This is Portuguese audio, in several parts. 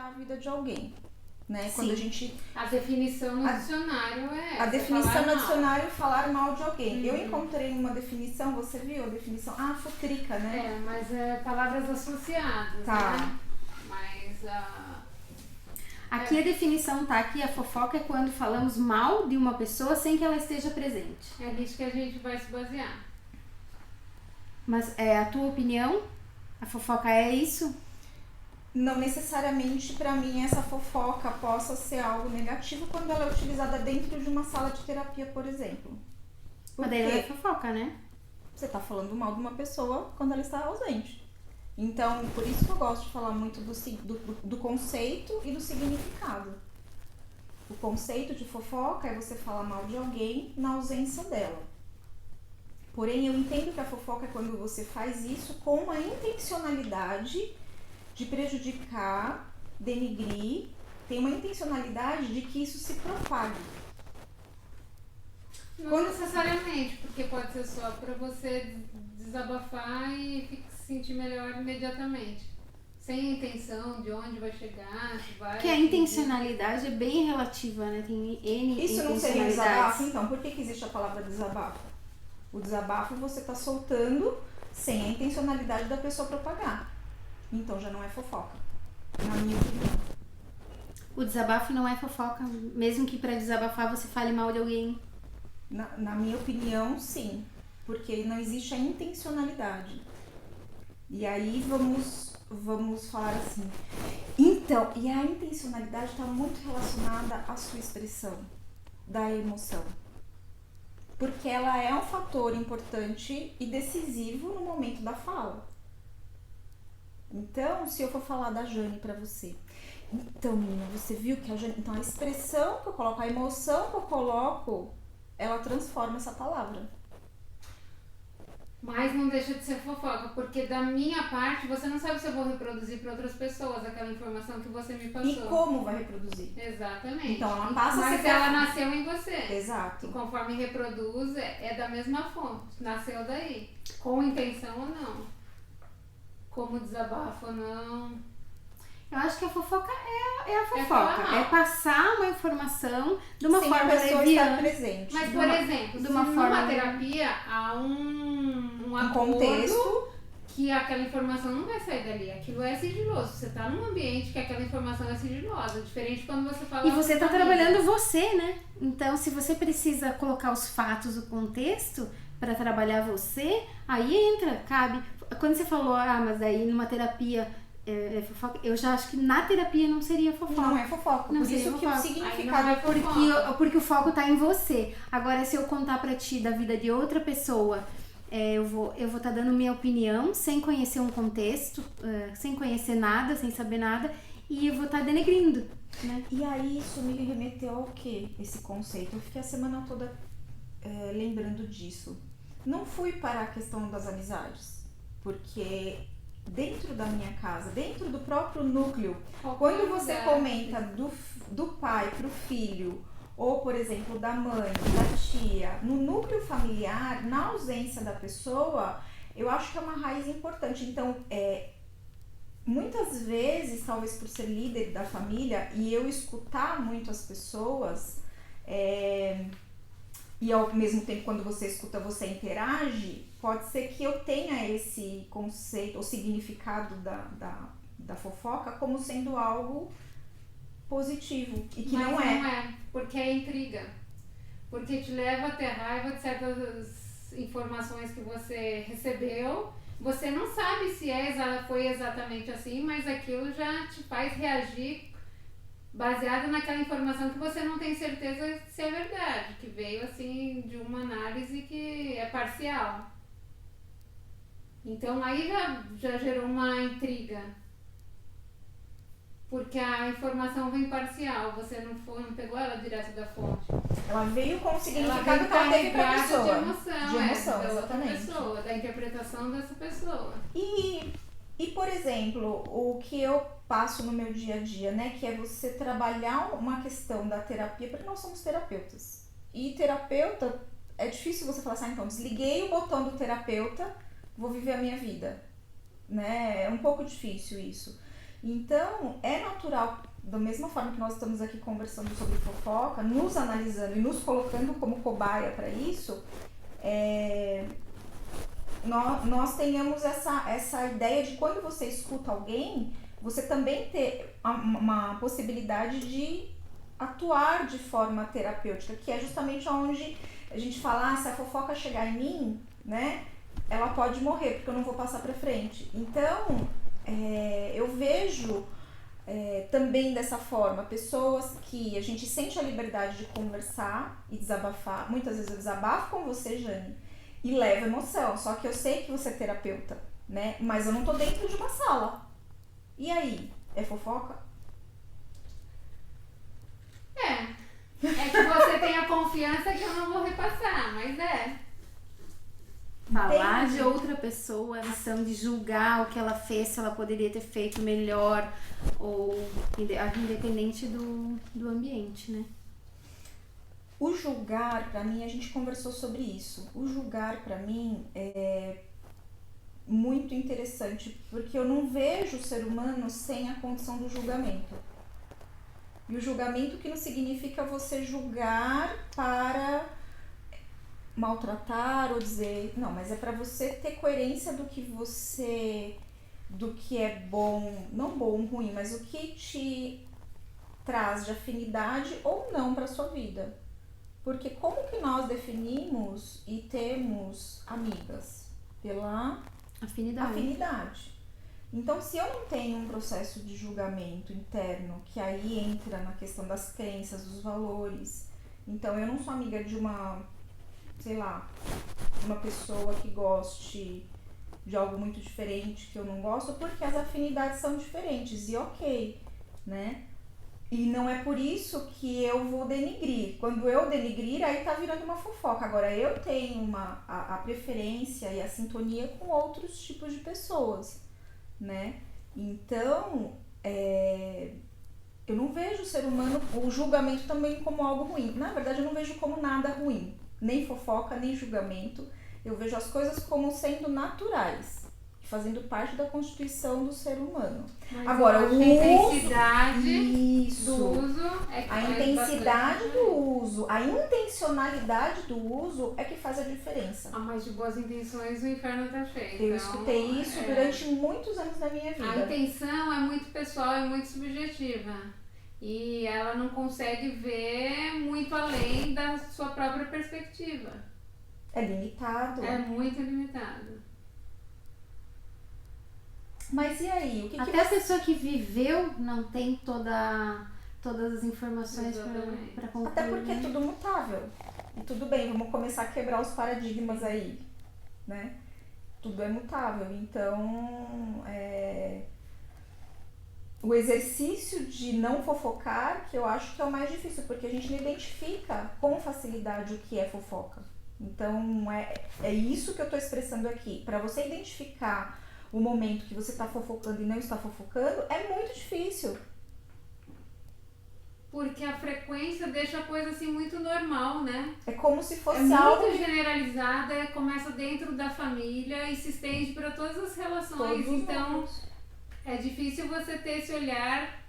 prejudicar a vida de alguém, né? Sim. Quando a gente... A definição no dicionário é... A definição no mal. dicionário é falar mal de alguém. Eu encontrei uma definição, você viu a definição? Futrica, né? É, mas é palavras associadas, Tá. né? Mas Aqui a definição tá aqui, a fofoca é quando falamos mal de uma pessoa sem que ela esteja presente. é nisso que a gente vai se basear. Mas é a tua opinião? A fofoca é isso? Não necessariamente para mim essa fofoca possa ser algo negativo quando ela é utilizada dentro de uma sala de terapia, por exemplo. Por Mas daí não é quê? fofoca, né? Você tá falando mal de uma pessoa quando ela está ausente. Então, por isso que eu gosto de falar muito do conceito e do significado. O conceito de fofoca é você falar mal de alguém na ausência dela. Porém, eu entendo que a fofoca é quando você faz isso com a intencionalidade de prejudicar, denigrir, tem uma intencionalidade de que isso se propague. Não necessariamente, porque pode ser só pra você desabafar e se sentir melhor imediatamente. Sem intenção de onde vai chegar, se vai... Porque a intencionalidade é bem relativa, né? Tem N Isso não seria um desabafo, intencionalidades. então? Por que existe a palavra desabafo? O desabafo você está soltando sem a intencionalidade da pessoa propagar. Então já não é fofoca, na minha opinião. O desabafo não é fofoca, mesmo que pra desabafar você fale mal de alguém. Na minha opinião, sim. Porque não existe a intencionalidade. E aí vamos falar assim. Então, e a intencionalidade está muito relacionada à sua expressão da emoção. Porque ela é um fator importante e decisivo no momento da fala. Então, se eu for falar da Jane pra você, então, menina, você viu que a Jane... Então, a expressão que eu coloco, a emoção que eu coloco, ela transforma essa palavra. Mas não deixa de ser fofoca, porque da minha parte, você não sabe se eu vou reproduzir para outras pessoas aquela informação que você me passou. E como vai reproduzir? Exatamente. Então, ela passa a Mas ser... ela nasceu em você. Exato. E conforme reproduz, é da mesma fonte. Nasceu daí. Com intenção ou não. Como desabafo ou não. Eu acho que a fofoca é a falar fofoca. mal. É passar uma informação de uma Sem forma a pessoa leviana. estar presente. Mas, De por uma- exemplo, de se uma numa forma- terapia há um Um acordo contexto. que aquela informação não vai sair dali. Aquilo é sigiloso. Você tá num ambiente que aquela informação é sigilosa. Diferente quando você fala... E você com tá família. trabalhando você, né? Então, se você precisa colocar os fatos, o contexto pra trabalhar você, aí entra, cabe. Quando você falou, mas daí numa terapia é fofoca, eu já acho que na terapia não seria fofoca. Não é fofoca. Não Por seria isso que fofoca. o Aí significado não é é fofoca. Porque o foco tá em você. Agora, se eu contar pra ti da vida de outra pessoa, eu vou tá dando minha opinião sem conhecer um contexto, sem conhecer nada, sem saber nada, e eu vou tá denegrindo, né? E aí isso me remeteu ao quê? Esse conceito. Eu fiquei a semana toda lembrando disso. Não fui para a questão das amizades, porque dentro da minha casa, dentro do próprio núcleo, quando você comenta do pai pro filho, ou por exemplo da mãe, da tia, no núcleo familiar, na ausência da pessoa, eu acho que é uma raiz importante. Então, muitas vezes, talvez por ser líder da família e eu escutar muito as pessoas, e ao mesmo tempo quando você escuta, você interage, pode ser que eu tenha esse conceito ou significado da fofoca como sendo algo positivo, e que Mas não é. porque é intriga. Porque te leva a ter raiva de certas informações que você recebeu. Você não sabe se foi exatamente assim, mas aquilo já te faz reagir baseado naquela informação que você não tem certeza se é verdade, que veio assim de uma análise que é parcial. Então aí já gerou uma intriga. Porque a informação vem parcial, você não pegou ela direto da fonte. Ela veio com o Ela significado vem que ela teve pra carregada pessoa. de emoção, De emoção, da outra exatamente. pessoa, da interpretação dessa pessoa. E, por exemplo, o que eu passo no meu dia a dia, né, que é você trabalhar uma questão da terapia, porque nós somos terapeutas. E terapeuta, é difícil você falar assim, então, desliguei o botão do terapeuta, vou viver a minha vida, né, é um pouco difícil isso. Então, é natural da mesma forma que nós estamos aqui conversando sobre fofoca, nos analisando e nos colocando como cobaia para isso, nós tenhamos essa ideia de quando você escuta alguém, você também ter uma possibilidade de atuar de forma terapêutica, que é justamente onde a gente fala, se a fofoca chegar em mim, né, ela pode morrer, porque eu não vou passar para frente. Então, eu vejo também dessa forma, pessoas que a gente sente a liberdade de conversar e desabafar. Muitas vezes eu desabafo com você, Jane, e levo emoção, só que eu sei que você é terapeuta, né, mas eu não tô dentro de uma sala. E aí, é fofoca? É que você tem a confiança que eu não vou repassar, mas Falar Entendi. de outra pessoa, a missão de julgar o que ela fez, se ela poderia ter feito melhor, ou independente do ambiente, né? O julgar, pra mim, a gente conversou sobre isso. O julgar, pra mim, é muito interessante, porque eu não vejo o ser humano sem a condição do julgamento. E o julgamento que não significa você julgar para maltratar ou dizer, não, mas é para você ter coerência do que é bom, não bom, ruim, mas o que te traz de afinidade ou não para sua vida. Porque como que nós definimos e temos amigas? Pela afinidade. Então, se eu não tenho um processo de julgamento interno, que aí entra na questão das crenças, dos valores, então eu não sou amiga de uma pessoa que goste de algo muito diferente que eu não gosto, porque as afinidades são diferentes, e ok, né? E não é por isso que eu vou denigrir. Quando eu denigrir, aí tá virando uma fofoca. Agora, eu tenho a preferência e a sintonia com outros tipos de pessoas, né? Então, eu não vejo o ser humano, o julgamento também como algo ruim. Na verdade, eu não vejo como nada ruim. Nem fofoca, nem julgamento. Eu vejo as coisas como sendo naturais, fazendo parte da constituição do ser humano. Mas agora, a intensidade isso, do uso é que a faz intensidade bastante do uso, a intencionalidade do uso é que faz a diferença. Ah, mas de boas intenções o inferno tá cheio. Eu Então, escutei isso durante muitos anos da minha vida. A intenção é muito pessoal, é muito subjetiva. E ela não consegue ver muito além da sua própria perspectiva. É limitado. É muito limitado. Mas e aí? O que Até que a pessoa que viveu não tem todas as informações Exatamente. para concluir. Até porque é né? tudo mutável. E tudo bem, vamos começar a quebrar os paradigmas aí, né? Tudo é mutável. Então, o exercício de não fofocar, que eu acho que é o mais difícil, porque a gente não identifica com facilidade o que é fofoca. Então, é isso que eu tô expressando aqui. Para você identificar o momento que você tá fofocando e não está fofocando, é muito difícil. Porque a frequência deixa a coisa assim muito normal, né? É como se É fosse muito algo generalizada, começa dentro da família e se estende para todas as relações. todos Então, nós. é difícil você ter esse olhar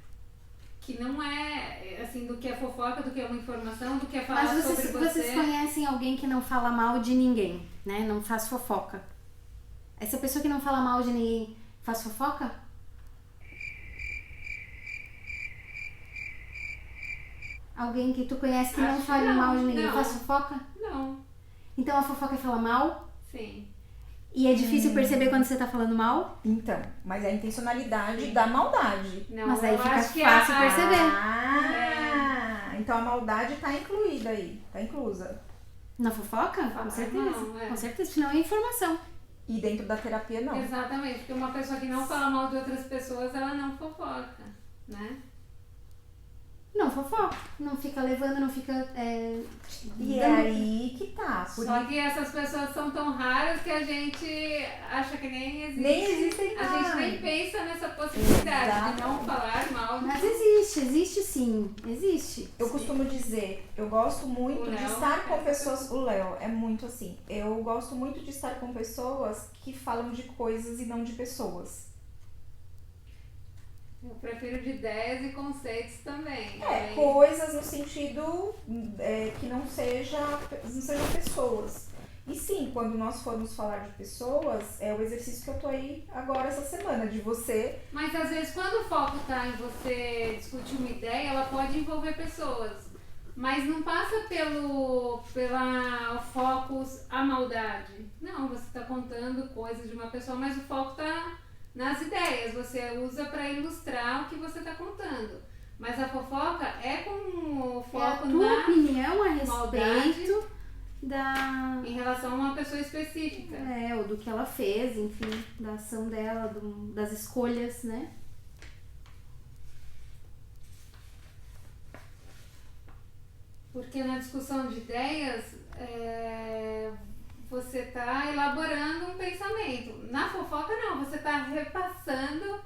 que não é assim do que é fofoca, do que é uma informação, do que é falar Mas sobre vocês conhecem alguém que não fala mal de ninguém, né? Não faz fofoca. Essa pessoa que não fala mal de ninguém faz fofoca? Alguém que tu conhece que não Acho que fala não, mal de ninguém não. faz fofoca? Não, Então a fofoca é falar mal? sim. E é difícil perceber quando você tá falando mal? Então, mas é a intencionalidade da maldade. Não, Mas aí eu fica acho que fácil a- perceber. Então a maldade tá incluída aí, tá inclusa. Na fofoca? Com Falar certeza. mal, Com certeza, senão é informação. E dentro da terapia não. Exatamente, porque uma pessoa que não fala mal de outras pessoas, ela não fofoca, né? Não fofoca. Não fica levando, não fica. E é dando- aí que tá. Por Só que essas pessoas são tão raras que a gente acha que nem existe. Nem existem A gente mais. nem pensa nessa possibilidade Exato. de não falar mal. Mas existe sim. Existe. Eu costumo dizer, eu gosto muito O de Léo estar com é pessoas. O Léo é muito assim. Eu gosto muito de estar com pessoas que falam de coisas e não de pessoas. Eu prefiro de ideias e conceitos também. Coisas no sentido que não sejam pessoas. E sim, quando nós formos falar de pessoas, é o exercício que eu tô aí agora essa semana, de você. Mas às vezes quando o foco tá em você discutir uma ideia, ela pode envolver pessoas. Mas não passa pelo foco a maldade. Não, você está contando coisas de uma pessoa, mas o foco tá nas ideias. Você usa para ilustrar o que você está contando. Mas a fofoca é com o foco a tua opinião a maldade respeito em relação a uma pessoa específica. ou do que ela fez, enfim, da ação dela, das escolhas, né? Porque na discussão de ideias, você está elaborando um pensamento. Na fofoca, não, você está repassando,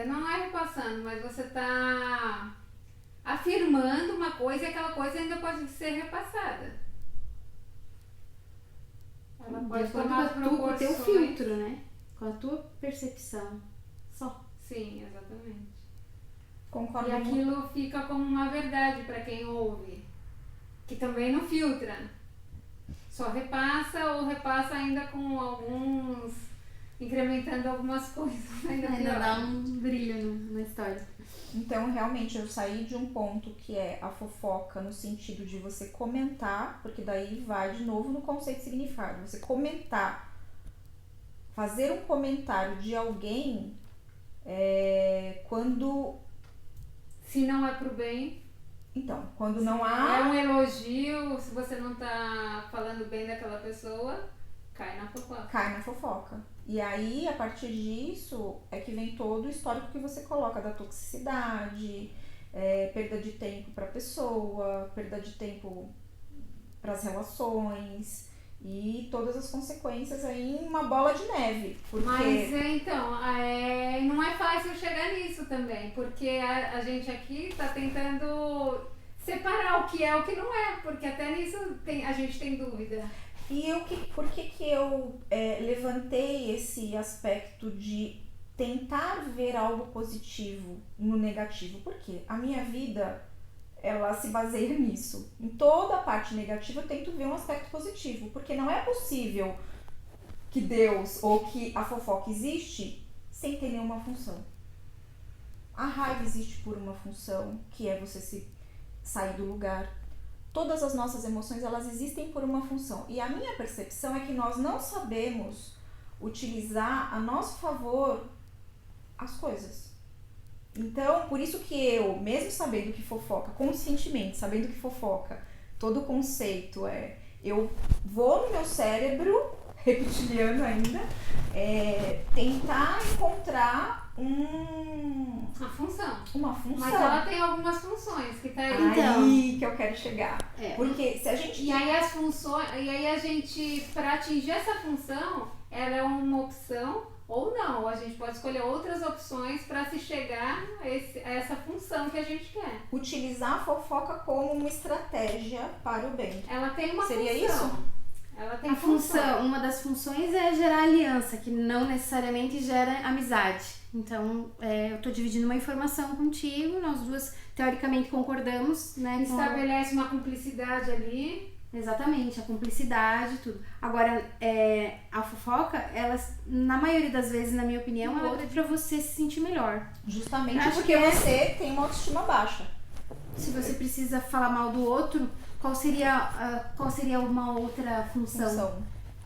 não é repassando, mas você está afirmando uma coisa e aquela coisa ainda pode ser repassada. Ela pode tomar com o teu filtro, né? Com a tua percepção. Só. Sim, exatamente. Concordo. E aquilo fica como uma verdade para quem ouve, que também não filtra. Só repassa ou repassa ainda com alguns, incrementando algumas coisas. Ainda dá um brilho na história. Então, realmente, eu saí de um ponto que é a fofoca no sentido de você comentar, porque daí vai de novo no conceito de significado. Você comentar, fazer um comentário de alguém quando... Se não é pro bem. Então, quando não há... É um elogio, se você não tá falando bem daquela pessoa, cai na fofoca. Cai na fofoca. E aí, a partir disso, é que vem todo o histórico que você coloca da toxicidade, perda de tempo pra pessoa, perda de tempo pras relações e todas as consequências aí em uma bola de neve. Porque... Mas então, não é fácil chegar nisso também, porque a gente aqui tá tentando separar o que é e o que não é, porque até nisso a gente tem dúvida. E por que eu levantei esse aspecto de tentar ver algo positivo no negativo? Porque a minha vida, ela se baseia nisso. Em toda a parte negativa eu tento ver um aspecto positivo, porque não é possível que Deus ou que a fofoca existe sem ter nenhuma função. A raiva existe por uma função, que é você se sair do lugar. Todas as nossas emoções, elas existem por uma função. E a minha percepção é que nós não sabemos utilizar a nosso favor as coisas. Então, por isso que eu, mesmo sabendo que fofoca, conscientemente, sabendo que fofoca, todo o conceito eu vou no meu cérebro, reptiliano ainda, tentar encontrar A função. uma função. Mas ela tem algumas funções que tá aí. Aí que eu quero chegar. Porque se a gente... E aí a gente, para atingir essa função, ela é uma opção ou não. A gente pode escolher outras opções para se chegar a essa função que a gente quer. Utilizar a fofoca como uma estratégia para o bem. Ela tem uma Seria função. isso? Ela tem A função, uma das funções é gerar aliança, que não necessariamente gera amizade. Então, eu tô dividindo uma informação contigo, nós duas teoricamente concordamos, né? Estabelece uma cumplicidade ali. Exatamente, a cumplicidade, tudo. Agora, a fofoca, ela, na maioria das vezes, na minha opinião, ela é pra você se sentir melhor. Justamente porque você tem uma autoestima baixa. Se você precisa falar mal do outro, qual seria uma outra função?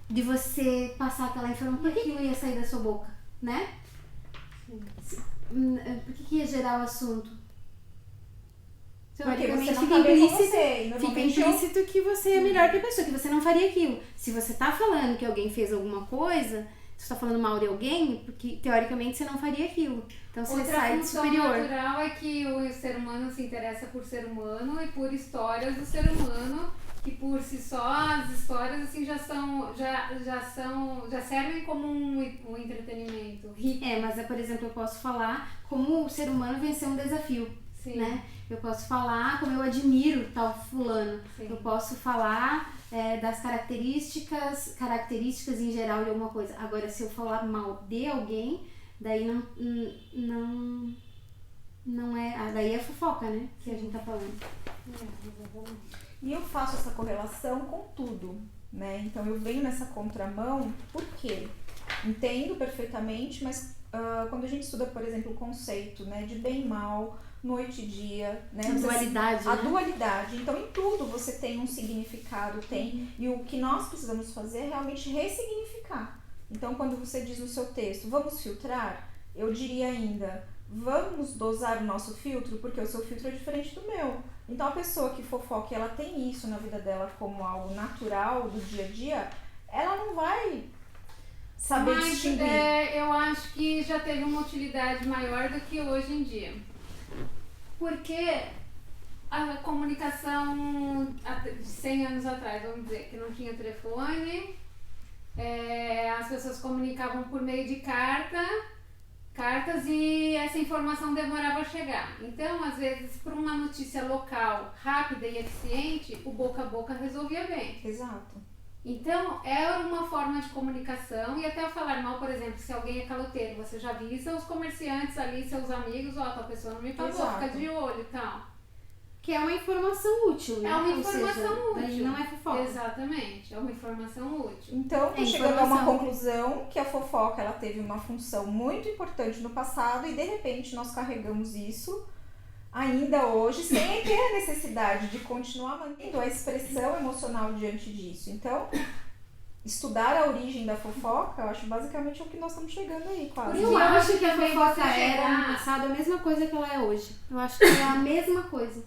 De você passar aquela informação? Por que aquilo ia sair da sua boca, né? Por que ia gerar o assunto? Porque você não tá bem com você. Fica implícito que você é melhor que a pessoa, que você não faria aquilo. Se você tá falando que alguém fez alguma coisa, você tá falando mal de alguém, porque teoricamente você não faria aquilo. Então você sai de superior. Outra função natural é que o ser humano se interessa por ser humano e por histórias do ser humano, que por si só as histórias assim já servem como um entretenimento. Mas por exemplo, eu posso falar como o ser humano venceu um desafio. Sim. Né? Eu posso falar como eu admiro tal fulano. Sim. Eu posso falar das características em geral de alguma coisa. Agora, se eu falar mal de alguém, daí não é. Daí é fofoca, né? Que a gente tá falando. E eu faço essa correlação com tudo, né? Então eu venho nessa contramão, por quê? Entendo perfeitamente, mas quando a gente estuda, por exemplo, o conceito, né, de bem e mal, noite e dia, né? A dualidade, A né? dualidade. Então, em tudo você tem um significado, tem. E o que nós precisamos fazer é realmente ressignificar. Então, quando você diz no seu texto, vamos filtrar, eu diria ainda, vamos dosar o nosso filtro, porque o seu filtro é diferente do meu. Então, a pessoa que fofoca, ela tem isso na vida dela como algo natural do dia a dia, ela não vai saber distinguir. Eu acho que já teve uma utilidade maior do que hoje em dia. Porque a comunicação de 100 anos atrás, vamos dizer, que não tinha telefone, as pessoas comunicavam por meio de cartas e essa informação demorava a chegar. Então, às vezes, por uma notícia local rápida e eficiente, o boca a boca resolvia bem. Exato. Então, era uma forma de comunicação e até falar mal, por exemplo, se alguém é caloteiro, você já avisa os comerciantes ali, seus amigos, tua pessoa não me pagou, Exato. fica de olho e tal. Que é uma informação útil, né? É uma Ou informação seja, daí útil. não é fofoca. Exatamente, é uma informação útil. Então, tô É chegando a uma informação. conclusão que a fofoca ela teve uma função muito importante no passado e de repente nós carregamos isso ainda hoje sem ter a necessidade de continuar mantendo a expressão emocional diante disso. Então, estudar a origem da fofoca, eu acho basicamente o que nós estamos chegando aí, quase. Eu E acho hoje que a também fofoca você era chegar- no passado a mesma coisa que ela é hoje. Eu acho que é a mesma coisa.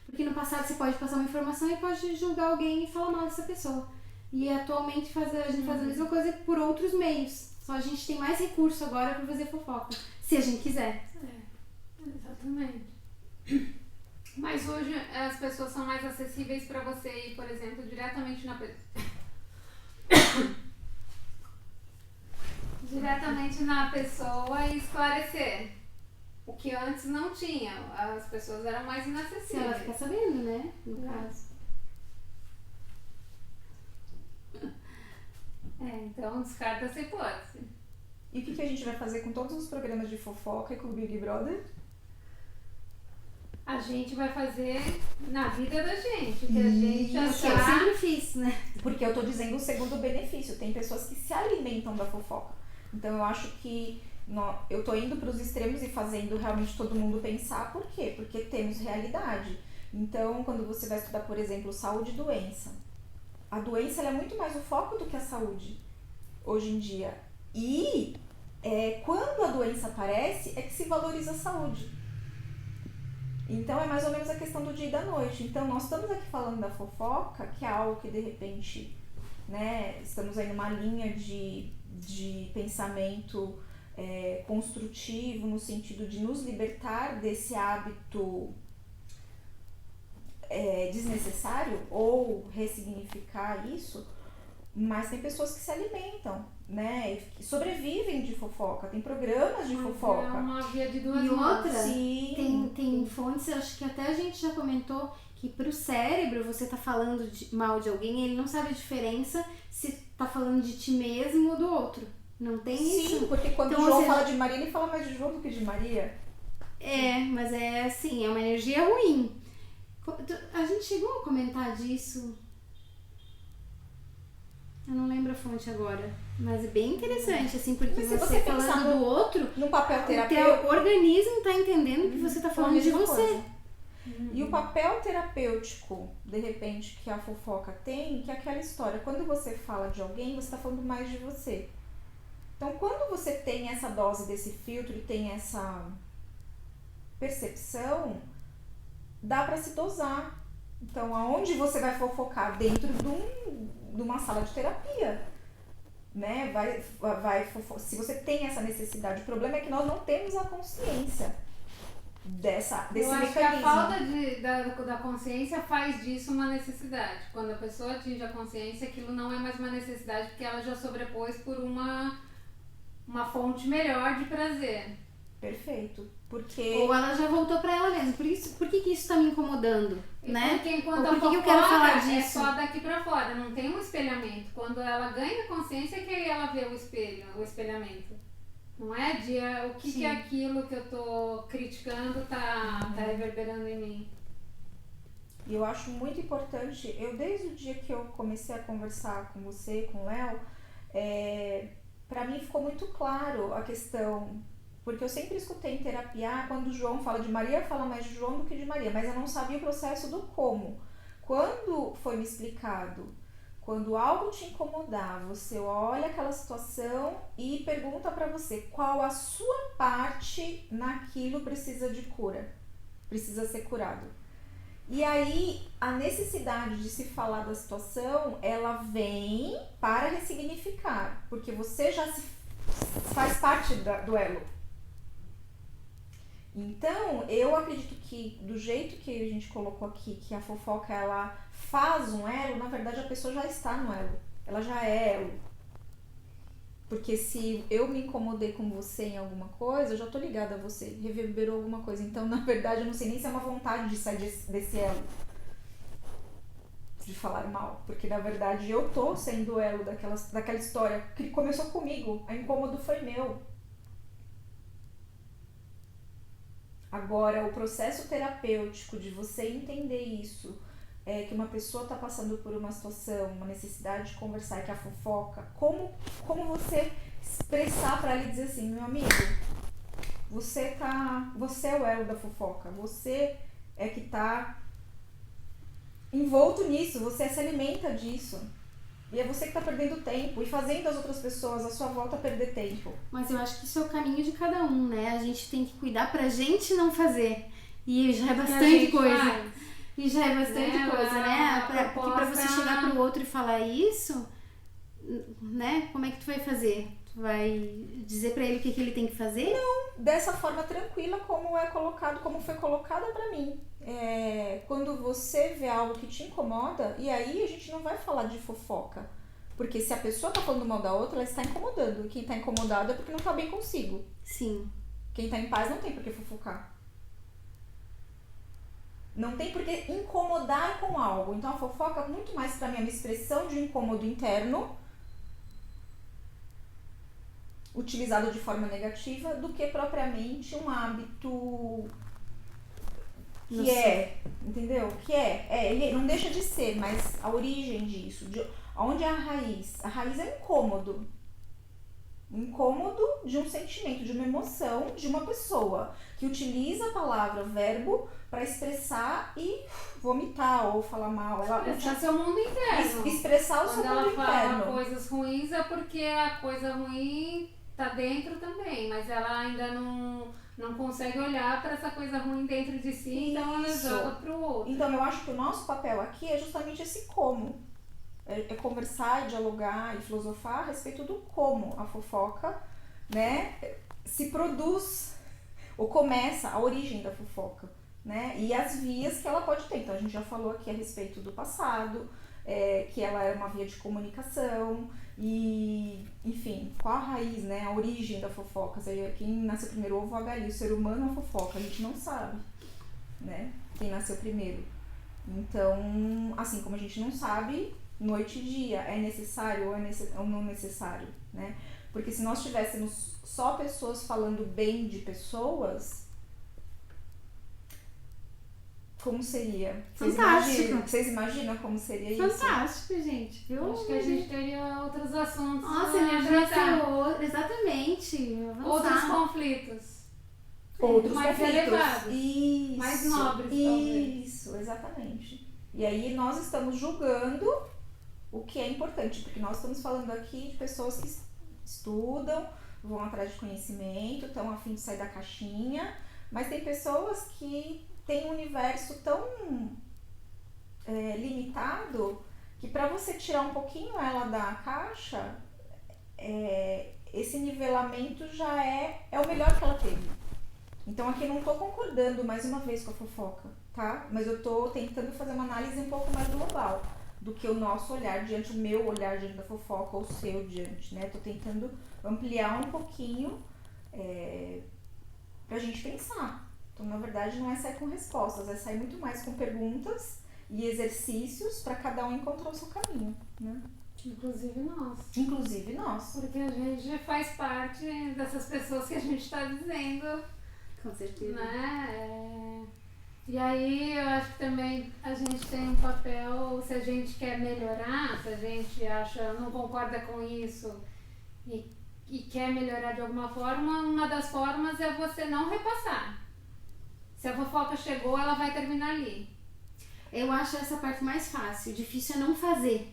Porque no passado você pode passar uma informação e pode julgar alguém e falar mal dessa pessoa. E atualmente a gente faz a mesma coisa por outros meios. Só a gente tem mais recurso agora para fazer fofoca. Se a gente quiser. Exatamente. Mas hoje as pessoas são mais acessíveis para você ir, por exemplo, diretamente na pessoa e esclarecer. O que antes não tinha. As pessoas eram mais Se ela inacessíveis. ficar sabendo, né? No caso. Então descarta essa hipótese. E o que a gente vai fazer com todos os programas de fofoca e com o Big Brother? A gente vai fazer na vida da gente, que a gente Que eu achar. sempre fiz, né? Porque eu tô dizendo o segundo benefício. Tem pessoas que se alimentam da fofoca. Então eu acho que eu tô indo para os extremos e fazendo realmente todo mundo pensar. Por quê? Porque temos realidade. Então, quando você vai estudar, por exemplo, saúde e doença, a doença ela é muito mais o foco do que a saúde hoje em dia. E quando a doença aparece, é que se valoriza a saúde. Então é mais ou menos a questão do dia e da noite. Então nós estamos aqui falando da fofoca, que é algo que de repente, né, estamos aí numa linha de pensamento construtivo, no sentido de nos libertar desse hábito desnecessário ou ressignificar isso, mas tem pessoas que se alimentam, né, e que sobrevivem de fofoca, tem programas de É fofoca. uma via de duas E mãos. outra, Sim. tem fontes, acho que até a gente já comentou, que pro cérebro você tá falando mal de alguém, ele não sabe a diferença se tá falando de ti mesmo ou do outro. Não tem isso? Sim, porque quando Então, o João ou seja- fala de Maria, ele fala mais de João do que de Maria. Mas é assim, é uma energia ruim. A gente chegou a comentar disso. Eu não lembro a fonte agora. Mas é bem interessante, assim, porque Mas se você você pensar falando do outro, No papel o terapêutico. teu organismo tá entendendo que você tá falando de você. E o papel terapêutico, de repente, que a fofoca tem, que é aquela história. Quando você fala de alguém, você está falando mais de você. Então, quando você tem essa dose desse filtro e tem essa percepção, dá para se dosar. Então, aonde você vai fofocar? Dentro de uma sala de terapia, né? Se você tem essa necessidade. O problema é que nós não temos a consciência desse Eu acho mecanismo. que a falta da consciência faz disso uma necessidade. Quando a pessoa atinge a consciência, aquilo não é mais uma necessidade, porque ela já sobrepôs por uma fonte melhor de prazer. Perfeito. Porque Ou ela já voltou pra ela mesma. Por que isso tá me incomodando? Né? Porque enquanto Ou a por que fofoca eu quero falar é disso? só daqui pra fora, não tem um espelhamento. Quando ela ganha consciência, que aí ela vê o espelhamento. Não é? O que é aquilo que eu tô criticando tá reverberando em mim. E eu acho muito importante, desde o dia que eu comecei a conversar com você, com o Léo, pra mim ficou muito claro a questão, porque eu sempre escutei em terapia, quando o João fala de Maria, fala mais de João do que de Maria, mas eu não sabia o processo do como. Quando foi me explicado, quando algo te incomodar, você olha aquela situação e pergunta pra você qual a sua parte naquilo precisa de cura, precisa ser curado. E aí, a necessidade de se falar da situação, ela vem para ressignificar, porque você já faz parte do elo. Então, eu acredito que do jeito que a gente colocou aqui, que a fofoca ela faz um elo, na verdade a pessoa já está no elo, ela já é elo. Porque se eu me incomodei com você em alguma coisa, eu já tô ligada a você, reverberou alguma coisa. Então, na verdade, eu não sei nem se é uma vontade de sair desse elo, de falar mal. Porque, na verdade, eu tô sendo o elo daquela história que começou comigo. A incômodo foi meu. Agora, o processo terapêutico de você entender isso, que uma pessoa está passando por uma situação, uma necessidade de conversar, que a fofoca, como você expressar para ela e dizer assim, meu amigo, você é o elo da fofoca, você é que tá envolto nisso, você se alimenta disso. E é você que tá perdendo tempo e fazendo as outras pessoas à sua volta perder tempo. Mas eu acho que isso é o caminho de cada um, né? A gente tem que cuidar pra gente não fazer. E já é bastante coisa. Faz. E já é bastante coisa, né? Porque pra você chegar pro outro e falar isso, né? Como é que tu vai fazer? Tu vai dizer pra ele o que ele tem que fazer? Não, dessa forma tranquila como foi colocada pra mim. Quando você vê algo que te incomoda, e aí a gente não vai falar de fofoca. Porque se a pessoa tá falando mal da outra, ela está incomodando. E quem tá incomodado é porque não tá bem consigo. Sim. Quem tá em paz não tem por que fofocar. Não tem por que incomodar com algo. Então a fofoca muito mais pra mim é uma expressão de um incômodo interno, utilizado de forma negativa, do que propriamente um hábito entendeu? Ele não deixa de ser, mas a origem disso, onde é a raiz? A raiz é um incômodo. Um incômodo de um sentimento, de uma emoção de uma pessoa que utiliza a palavra, verbo, para expressar e vomitar ou falar mal. Expressar seu mundo interno. Expressar o seu mundo interno. Quando ela fala coisas ruins é porque a coisa ruim tá dentro também, mas ela ainda não consegue olhar para essa coisa ruim dentro de si, então ela joga pro outro. Então eu acho que o nosso papel aqui é justamente esse como. É conversar, dialogar e filosofar a respeito do como a fofoca, né, se produz ou começa, a origem da fofoca, né, e as vias que ela pode ter. Então a gente já falou aqui a respeito do passado, que ela é uma via de comunicação e, enfim, qual a raiz, né, a origem da fofoca, seja quem nasceu primeiro, ovo ou a galinha, o ser humano ou a fofoca, a gente não sabe, né, quem nasceu primeiro. Então, assim como a gente não sabe noite e dia, é necessário ou não necessário, né? Porque se nós tivéssemos só pessoas falando bem de pessoas, como seria? Fantástico. Vocês imaginam como seria isso? Fantástico, gente. Viu? Acho que a gente teria outros assuntos. Nossa, energia ser exatamente. Outros conflitos. Outros mais conflitos. elevados. Isso. Mais nobres, talvez. Isso, exatamente. E aí nós estamos julgando o que é importante, porque nós estamos falando aqui de pessoas que estudam, vão atrás de conhecimento, estão a fim de sair da caixinha, mas tem pessoas que têm um universo tão limitado que para você tirar um pouquinho ela da caixa, esse nivelamento já é o melhor que ela teve. Então aqui não estou concordando mais uma vez com a fofoca, tá? Mas eu estou tentando fazer uma análise um pouco mais global do que o nosso olhar diante, o meu olhar diante da fofoca ou o seu diante, né? Tô tentando ampliar um pouquinho pra gente pensar. Então, na verdade, não é sair com respostas, é sair muito mais com perguntas e exercícios para cada um encontrar o seu caminho, né? Inclusive nós. Inclusive nós. Porque a gente faz parte dessas pessoas que a gente está dizendo, Com certeza. né? E aí eu acho que também a gente tem um papel, se a gente quer melhorar, se a gente acha, não concorda com isso e quer melhorar de alguma forma, uma das formas é você não repassar. Se a fofoca chegou, ela vai terminar ali. Eu acho essa parte mais fácil. Difícil é não fazer.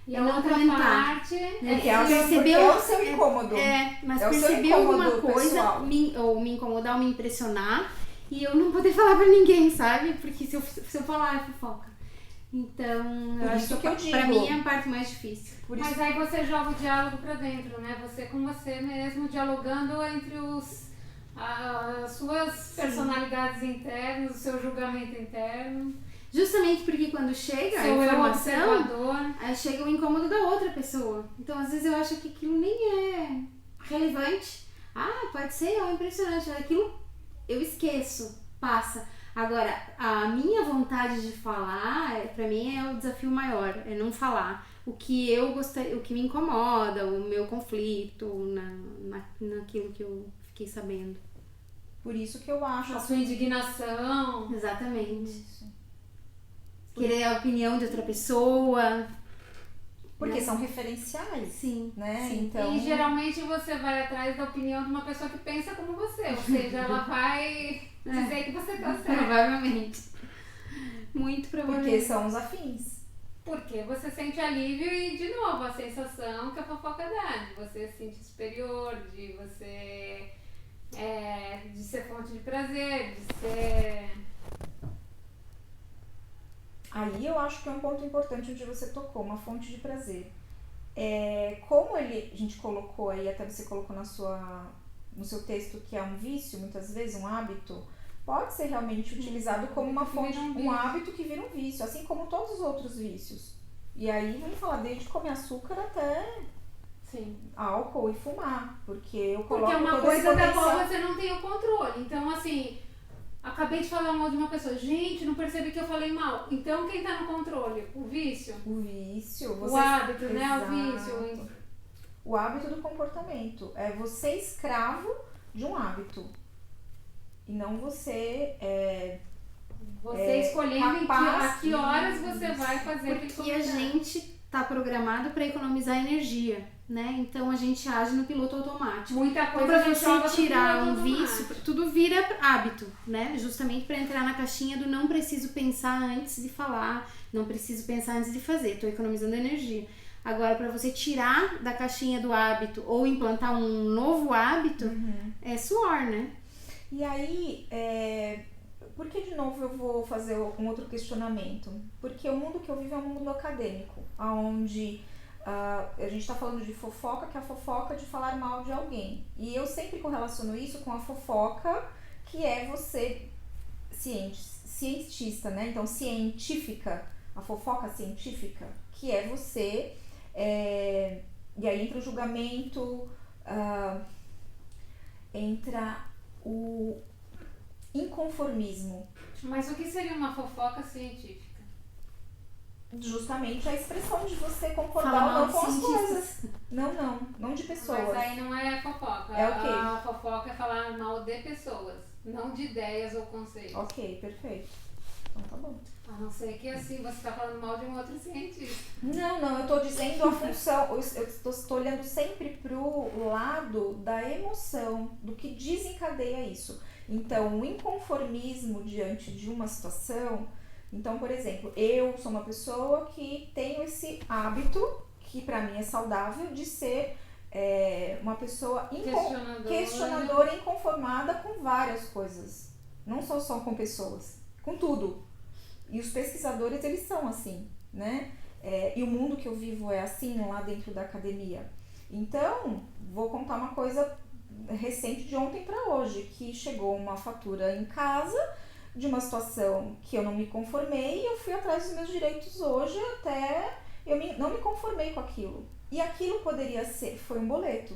E É a não outra comentar. parte Porque é o seu, percebeu- porque é o seu incômodo. Mas É o seu perceber alguma incômodo coisa, pessoal. ou me incomodar, ou me impressionar, e eu não poder falar pra ninguém, sabe? Porque se eu falar, é fofoca. Então, Por eu acho isso que eu pra digo. mim é a parte mais difícil. Por isso Mas aí você joga o diálogo pra dentro, né? Você com você mesmo, dialogando entre as suas personalidades internas, o seu julgamento interno, Justamente porque quando chega a seu eu informação, observador. aí chega o incômodo da outra pessoa. Então, às vezes eu acho que aquilo nem é relevante. Ah, pode ser, é impressionante. Aquilo eu esqueço, passa. Agora, a minha vontade de falar, pra mim é o desafio maior, é não falar. O que eu gostei, o que me incomoda, o meu conflito, naquilo que eu fiquei sabendo. Por isso que eu acho A sua indignação. Exatamente. isso. Querer a opinião de outra pessoa. Porque Né? são referenciais, Sim. né? Sim. Então, E geralmente você vai atrás da opinião de uma pessoa que pensa como você, ou seja, ela vai dizer que você tá certo. Provavelmente. Muito porque provavelmente. são os afins. Porque você sente alívio e, de novo, a sensação que a fofoca dá, de você se sentir superior, de você de ser fonte de prazer, de ser... Aí eu acho que é um ponto importante onde você tocou, uma fonte de prazer. Como a gente colocou aí, até você colocou no seu texto que é um vício, muitas vezes um hábito, pode ser realmente utilizado como uma fonte, um hábito que vira um vício, assim como todos os outros vícios. E aí vamos falar desde comer açúcar até Sim. álcool e fumar, porque eu coloco Porque é uma todo esse coisa da potencial. qual você não tem o controle. Então, assim, acabei de falar mal de uma pessoa. Gente, não percebi que eu falei mal. Então, quem tá no controle? O vício? O vício, O hábito, né? O Exato. vício. O hábito do comportamento. É você escravo de um hábito. E não você Você escolhendo capaz, a que horas você vai fazer aquele Porque a comentário. gente tá programado para economizar energia, né? Então a gente age no piloto automático. Muita Então, coisa para a gente você joga pro tirar piloto um vício, automático. tudo vira hábito, né? Justamente para entrar na caixinha do não preciso pensar antes de falar, não preciso pensar antes de fazer, tô economizando energia. Agora, para você tirar da caixinha do hábito ou implantar um novo hábito, é suor, né? E aí, por que de novo eu vou fazer um outro questionamento? Porque o mundo que eu vivo é um mundo acadêmico, onde a gente está falando de fofoca, que é a fofoca de falar mal de alguém. E eu sempre correlaciono isso com a fofoca, que é você cientista, né? Então, científica, a fofoca científica, que é você... e aí entra o julgamento, entra o inconformismo. Mas o que seria uma fofoca científica? Justamente a expressão de você concordar Fala ou mal não de com as cientistas. coisas. Não de pessoas. Mas aí não é fofoca. É o quê? A fofoca é falar mal de pessoas, não de ideias ou conceitos. Ok, perfeito. Então tá bom. A não ser que assim você está falando mal de um outro cientista. Não, eu tô dizendo a função, eu estou olhando sempre pro lado da emoção, do que desencadeia isso. Então, o inconformismo diante de uma situação, então, por exemplo, eu sou uma pessoa que tenho esse hábito, que pra mim é saudável, de ser uma pessoa questionadora e inconformada com várias coisas. Não só com pessoas, com tudo. E os pesquisadores, eles são assim, né? E o mundo que eu vivo é assim, lá dentro da academia. Então, vou contar uma coisa recente de ontem para hoje, que chegou uma fatura em casa de uma situação que eu não me conformei e eu fui atrás dos meus direitos hoje até não me conformei com aquilo. E aquilo poderia ser, foi um boleto,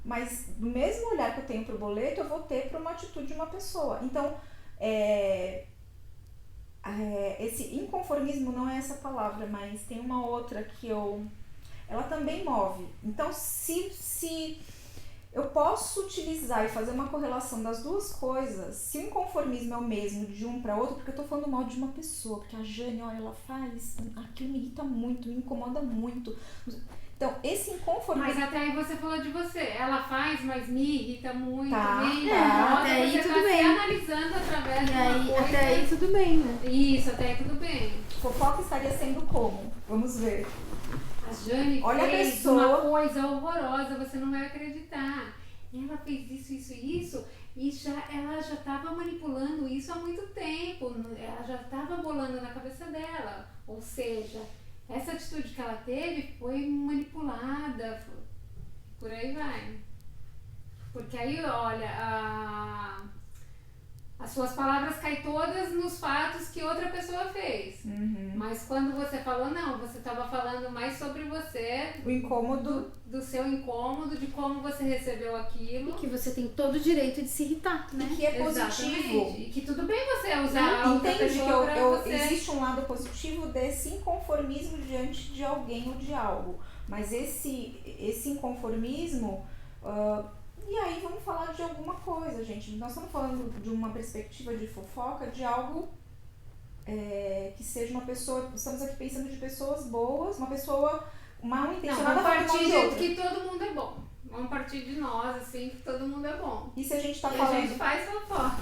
mas do mesmo olhar que eu tenho para o boleto, eu vou ter para uma atitude de uma pessoa. Então, esse inconformismo não é essa palavra, mas tem uma outra que ela também move. Então, se eu posso utilizar e fazer uma correlação das duas coisas, se o inconformismo é o mesmo de um para outro, porque eu tô falando mal de uma pessoa, porque a Jane, olha, ela faz, aquilo me irrita muito, me incomoda muito. Então, esse inconformismo... Mas até aí você falou de você. Ela faz, mas me irrita muito, Tá, me tá. incomoda. Até aí Você tudo tá se bem. analisando através de E uma aí, coisa. até aí tudo bem, né? Isso, até aí tudo bem. Fofoca estaria sendo como? Vamos ver. A Jane Olha a fez pessoa. uma coisa horrorosa, você não vai acreditar. Ela fez isso, e ela já estava manipulando isso há muito tempo. Ela já estava bolando na cabeça dela. Ou seja, essa atitude que ela teve foi manipulada. Por aí vai. Porque aí, olha, as suas palavras caem todas nos fatos que outra pessoa fez. Uhum. Mas quando você falou, não, você estava falando mais sobre você, O incômodo... do seu incômodo, de como você recebeu E aquilo. que você tem todo o direito de se irritar, E né? que é positivo. Exatamente. E que tudo bem você usar a outra Entende que pessoa pra você. existe um lado positivo desse inconformismo diante de alguém ou de algo. Mas esse inconformismo... e aí vamos falar de alguma coisa, gente. Nós estamos falando de uma perspectiva de fofoca, de algo que seja uma pessoa... Estamos aqui pensando de pessoas boas, uma pessoa mal Não, intencionada vamos falando mal partir de de outra. que todo mundo é bom. Vamos partir de nós, assim, que todo mundo é bom. E se a gente está E falando... a gente faz fofoca.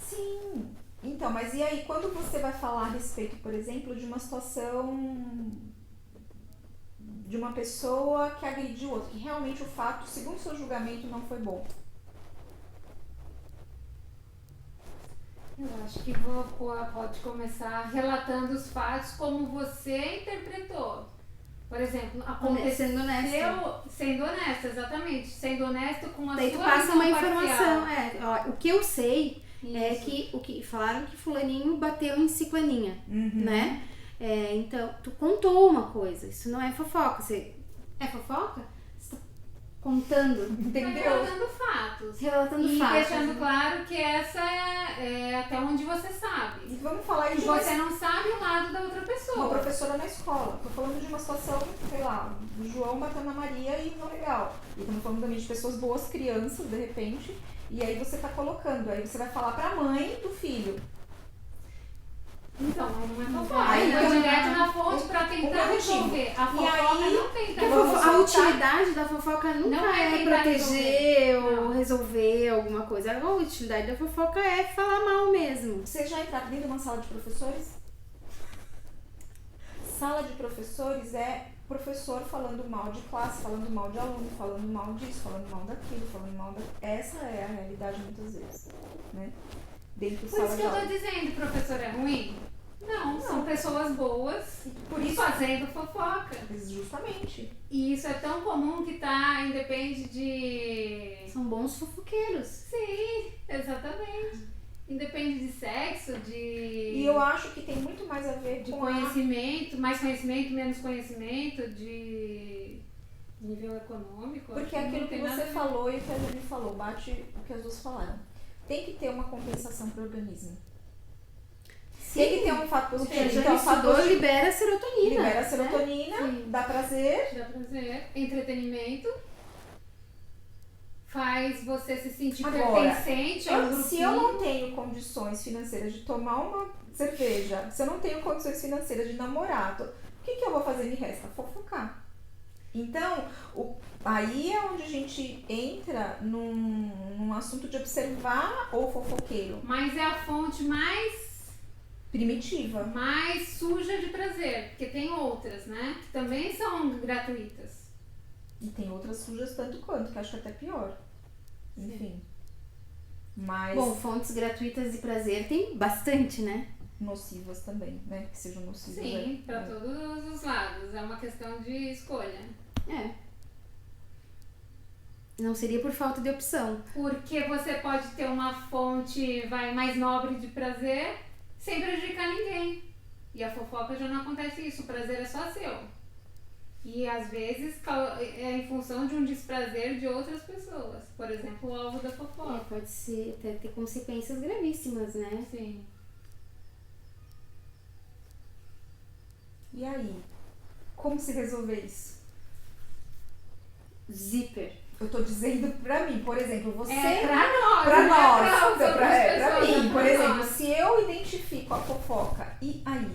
Sim. Então, mas e aí, quando você vai falar a respeito, por exemplo, de uma situação de uma pessoa que agrediu outra, que realmente o fato, segundo o seu julgamento, não foi bom? Eu acho que pode começar relatando os fatos como você interpretou. Por exemplo, aconteceu... Sendo honesto. Sendo honesto, exatamente. Sendo honesto com a Daí tu sua passa visão uma parcial. informação. Ó, o que eu sei é Isso. que o que falaram que fulaninho bateu em ciclaninha, né? Então, tu contou uma coisa. Isso não é fofoca. É fofoca? Você tá contando, Entendeu? Relatando fatos. relatando E fatos. deixando claro que essa é até onde você sabe. E vamos falar aí Que de você não sabe o lado da outra uma pessoa. professora na escola. Tô falando de uma situação, sei lá, do João batendo na Maria e não legal. E estamos falando também de pessoas boas, crianças, de repente. E aí você tá colocando, aí você vai falar pra mãe do filho. Então, mas não é fofoca. Aí Foi não. direto na fonte pra Um tentar motivo. resolver. A E fofoca aí, não tem Porque Vamos a voltar. utilidade da fofoca nunca Não é é tentar proteger ou Não. resolver alguma coisa. A utilidade da fofoca é falar mal mesmo. Você já entraram dentro de uma sala de professores? Sala de professores é professor falando mal de classe, falando mal de aluno, falando mal disso, falando mal daquilo, falando mal da... Essa é a realidade muitas vezes, né? Dentro de Por sala isso de que eu tô aula. dizendo, professor é ruim? Não, são pessoas boas Por isso, fazendo fofoca. justamente. E isso é tão comum que tá, independe de... São bons fofoqueiros. Sim, exatamente. Independe de sexo, de... E eu acho que tem muito mais a ver de com conhecimento, mais conhecimento, menos conhecimento, de nível econômico. Porque acho aquilo não que tem nada você a ver. falou e o que a Jane falou, bate o que as duas falaram. Tem que ter uma compensação pro organismo. Tem que ter um fato O que a positivo. gente Então, o fato estudou positivo libera serotonina. libera serotonina, Sim. dá prazer. Dá prazer. Entretenimento. Faz você se sentir Agora, pertencente a um grupinho. Se eu não tenho condições financeiras de tomar uma cerveja, se eu não tenho condições financeiras de namorar, o que eu vou fazer? Me resta fofocar. Então, aí é onde a gente entra num assunto de observar o fofoqueiro. Mas é a fonte mais Primitiva. suja de prazer. Porque tem outras, né? Que também são gratuitas. E tem outras sujas tanto quanto, que eu acho que até pior. Enfim. Mas Bom, fontes gratuitas de prazer tem bastante, né? nocivas também, né? Que sejam nocivas. Sim, né? pra todos os lados. É uma questão de escolha. É. Não seria por falta de opção. Porque você pode ter uma fonte mais nobre de prazer sem prejudicar ninguém. E a fofoca já não acontece isso. O prazer é só seu. E às vezes é em função de um desprazer de outras pessoas. Por exemplo, o alvo da fofoca. Pode ser, até ter consequências gravíssimas, né? Sim. E aí? Como se resolver isso? zíper. Eu tô dizendo pra mim, por exemplo, você... Pra nós, Pra né? nós, Pra pra pessoas, mim, pra por exemplo, nós. se eu identifico a fofoca, e aí?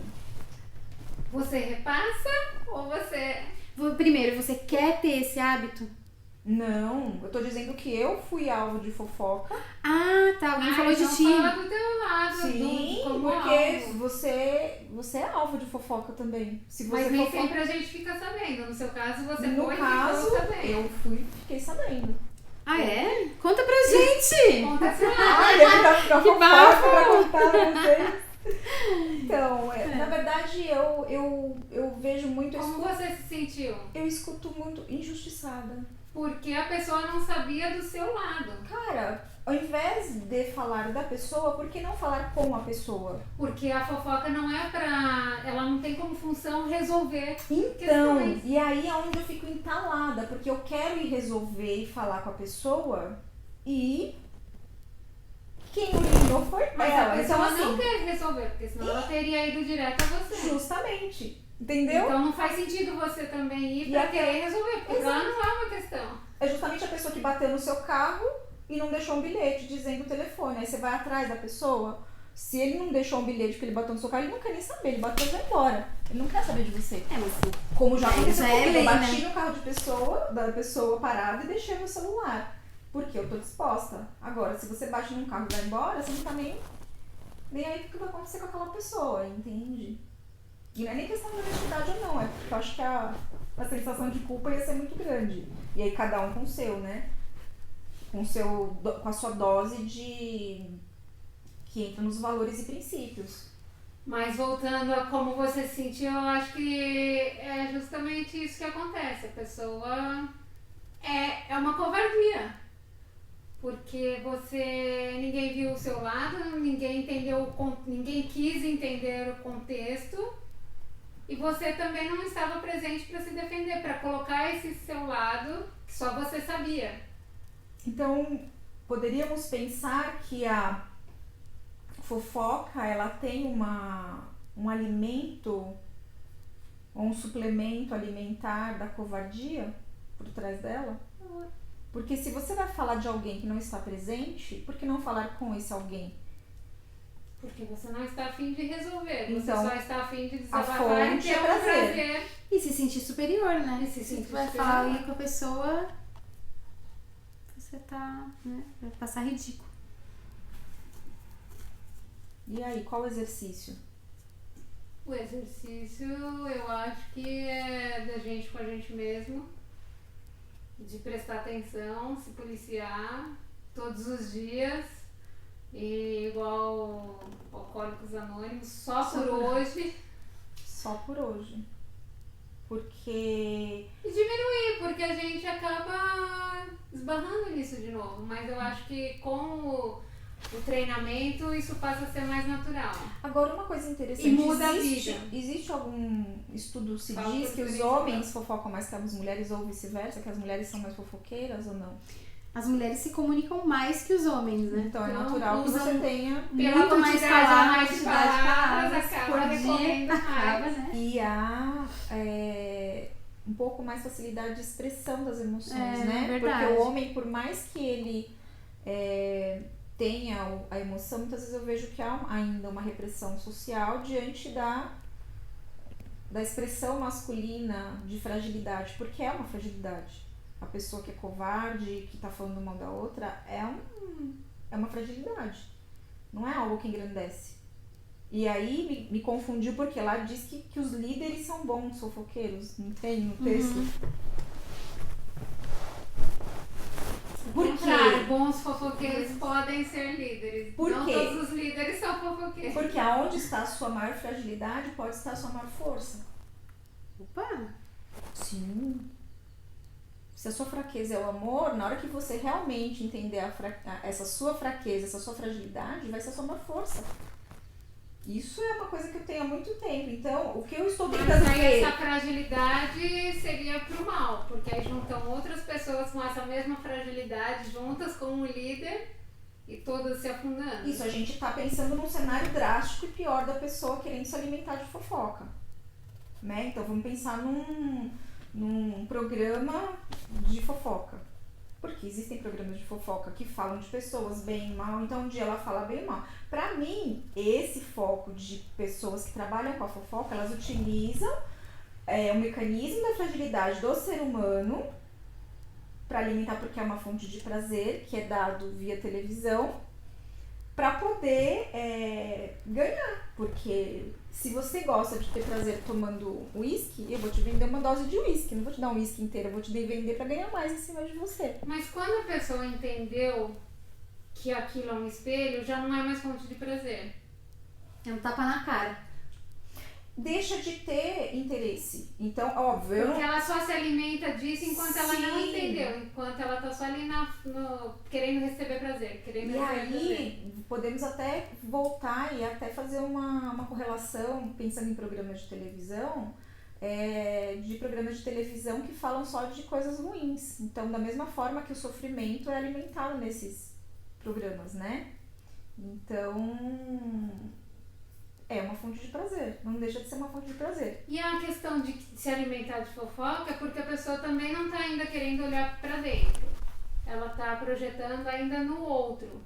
Você repassa ou você... Primeiro, você quer ter esse hábito? Não, eu tô dizendo que eu fui alvo de fofoca. Ah, tá. Alguém falou de então ti. fala do teu lado, Sim, como porque alvo. você é alvo de fofoca também. Se você Mas nem fofoca- sempre a gente fica sabendo. No seu caso, você No foi e caso, ficou sabendo. eu fiquei sabendo. Ah, é? Conta pra gente! Conta seu lado. Ai, ele tá ficando Que fofoca bafo! pra contar pra vocês. Então, na verdade, eu vejo muito, Como você se sentiu? eu escuto muito injustiçada. Porque a pessoa não sabia do seu lado. Cara, ao invés de falar da pessoa, por que não falar com a pessoa? Porque a fofoca não é pra... Ela não tem como função resolver Então, questões. e aí é onde eu fico entalada, porque eu quero ir resolver e falar com a pessoa e quem urinou foi Mas ela. a Então, pessoa assim, não quer resolver, porque senão ela teria ido direto a você. justamente, entendeu? Então não faz sentido você também ir E pra até- querer resolver, porque lá não é uma questão. É justamente a pessoa que bateu no seu carro e não deixou um bilhete dizendo o telefone. Aí você vai atrás da pessoa. Se ele não deixou um bilhete porque ele bateu no seu carro, ele não quer nem saber. Ele bateu e vai embora. Ele não quer saber de você. É, mas Como já Aí aconteceu já é comigo. lei, Eu bati né? no carro da pessoa parada e deixei meu celular. Porque eu tô disposta. Agora, se você bate num carro e vai embora, você não tá nem aí o que vai acontecer com aquela pessoa, entende? E não é nem questão de honestidade ou não, é porque eu acho que a sensação de culpa ia ser muito grande. E aí cada um com o seu, né? Com a sua dose de... que entra nos valores e princípios. Mas voltando a como você se sentiu, eu acho que é justamente isso que acontece. A pessoa é uma covardia. Porque ninguém viu o seu lado, ninguém quis entender o contexto. E você também não estava presente para se defender, para colocar esse seu lado que só você sabia. Então, poderíamos pensar que a fofoca, ela tem um alimento, ou um suplemento alimentar da covardia por trás dela? Porque se você vai falar de alguém que não está presente, por que não falar com esse alguém? Porque você não está afim de resolver, você Então, só está afim de a desabafar e fonte ter é um prazer. prazer. E se sentir superior, né? E se Se sentir tu vai superior. falar ali com a pessoa, você tá, né? Vai passar ridículo. E aí, qual o exercício? O exercício, eu acho que é da gente com a gente mesmo, de prestar atenção, se policiar todos os dias, e igual Alcoólicos Anônimos, só por hoje, Só por hoje. Porque... e diminuir, porque a gente acaba esbarrando nisso de novo, mas eu acho que com o treinamento isso passa a ser mais natural. Agora, uma coisa interessante, E muda a vida. existe algum estudo se Fala diz por que os experiência homens fofocam mais que as mulheres ou vice-versa, que as mulheres são mais fofoqueiras ou não? As mulheres se comunicam mais que os homens, né? Então é Então, natural que usam você tenha... Pela Muito mais quantidade a palavras, mais de quantidade de palavras, acaba por dia, recorrendo acaba, mais. né? E há um pouco mais facilidade de expressão das emoções, É, né? verdade. Porque o homem, por mais que ele tenha a emoção, muitas vezes eu vejo que há ainda uma repressão social diante da expressão masculina de fragilidade, porque é uma fragilidade. A pessoa que é covarde, que tá falando mal da outra, é uma fragilidade. Não é algo que engrandece. E aí me confundiu porque lá diz que os líderes são bons fofoqueiros, não tem no texto? Por Contrário, quê? bons fofoqueiros podem ser líderes. Por Não quê? todos os líderes são fofoqueiros. Porque aonde está a sua maior fragilidade pode estar a sua maior força. Opa! Sim. Se a sua fraqueza é o amor, na hora que você realmente entender essa sua fraqueza, essa sua fragilidade, vai ser a sua maior força. Isso é uma coisa que eu tenho há muito tempo. Então, o que eu estou tentando Mas aí ver... essa fragilidade seria pro mal, porque aí juntam outras pessoas com essa mesma fragilidade juntas com um líder e todas se afundando. Isso, a gente tá pensando num cenário drástico e pior da pessoa querendo se alimentar de fofoca. Né? Então, vamos pensar num programa de fofoca. Porque existem programas de fofoca que falam de pessoas bem e mal, então um dia ela fala bem e mal. Pra mim, esse foco de pessoas que trabalham com a fofoca, elas utilizam o mecanismo da fragilidade do ser humano para alimentar, porque é uma fonte de prazer que é dado via televisão, para poder ganhar. Porque se você gosta de ter prazer tomando uísque, eu vou te vender uma dose de uísque, não vou te dar um uísque inteiro, eu vou te vender para ganhar mais em cima de você. Mas quando a pessoa entendeu que aquilo é um espelho, já não é mais fonte de prazer. É um tapa na cara. Deixa de ter interesse. Então, óbvio. Porque ela só se alimenta disso enquanto ela não Sim. entendeu. Enquanto ela tá só ali querendo receber prazer. E aí, podemos até voltar e até fazer uma correlação, pensando em programas de televisão, de programas de televisão que falam só de coisas ruins. Então, da mesma forma que o sofrimento é alimentado nesses programas, né? Então, é uma fonte de prazer, não deixa de ser uma fonte de prazer. E a questão de se alimentar de fofoca é porque a pessoa também não tá ainda querendo olhar pra dentro. Ela tá projetando ainda no outro.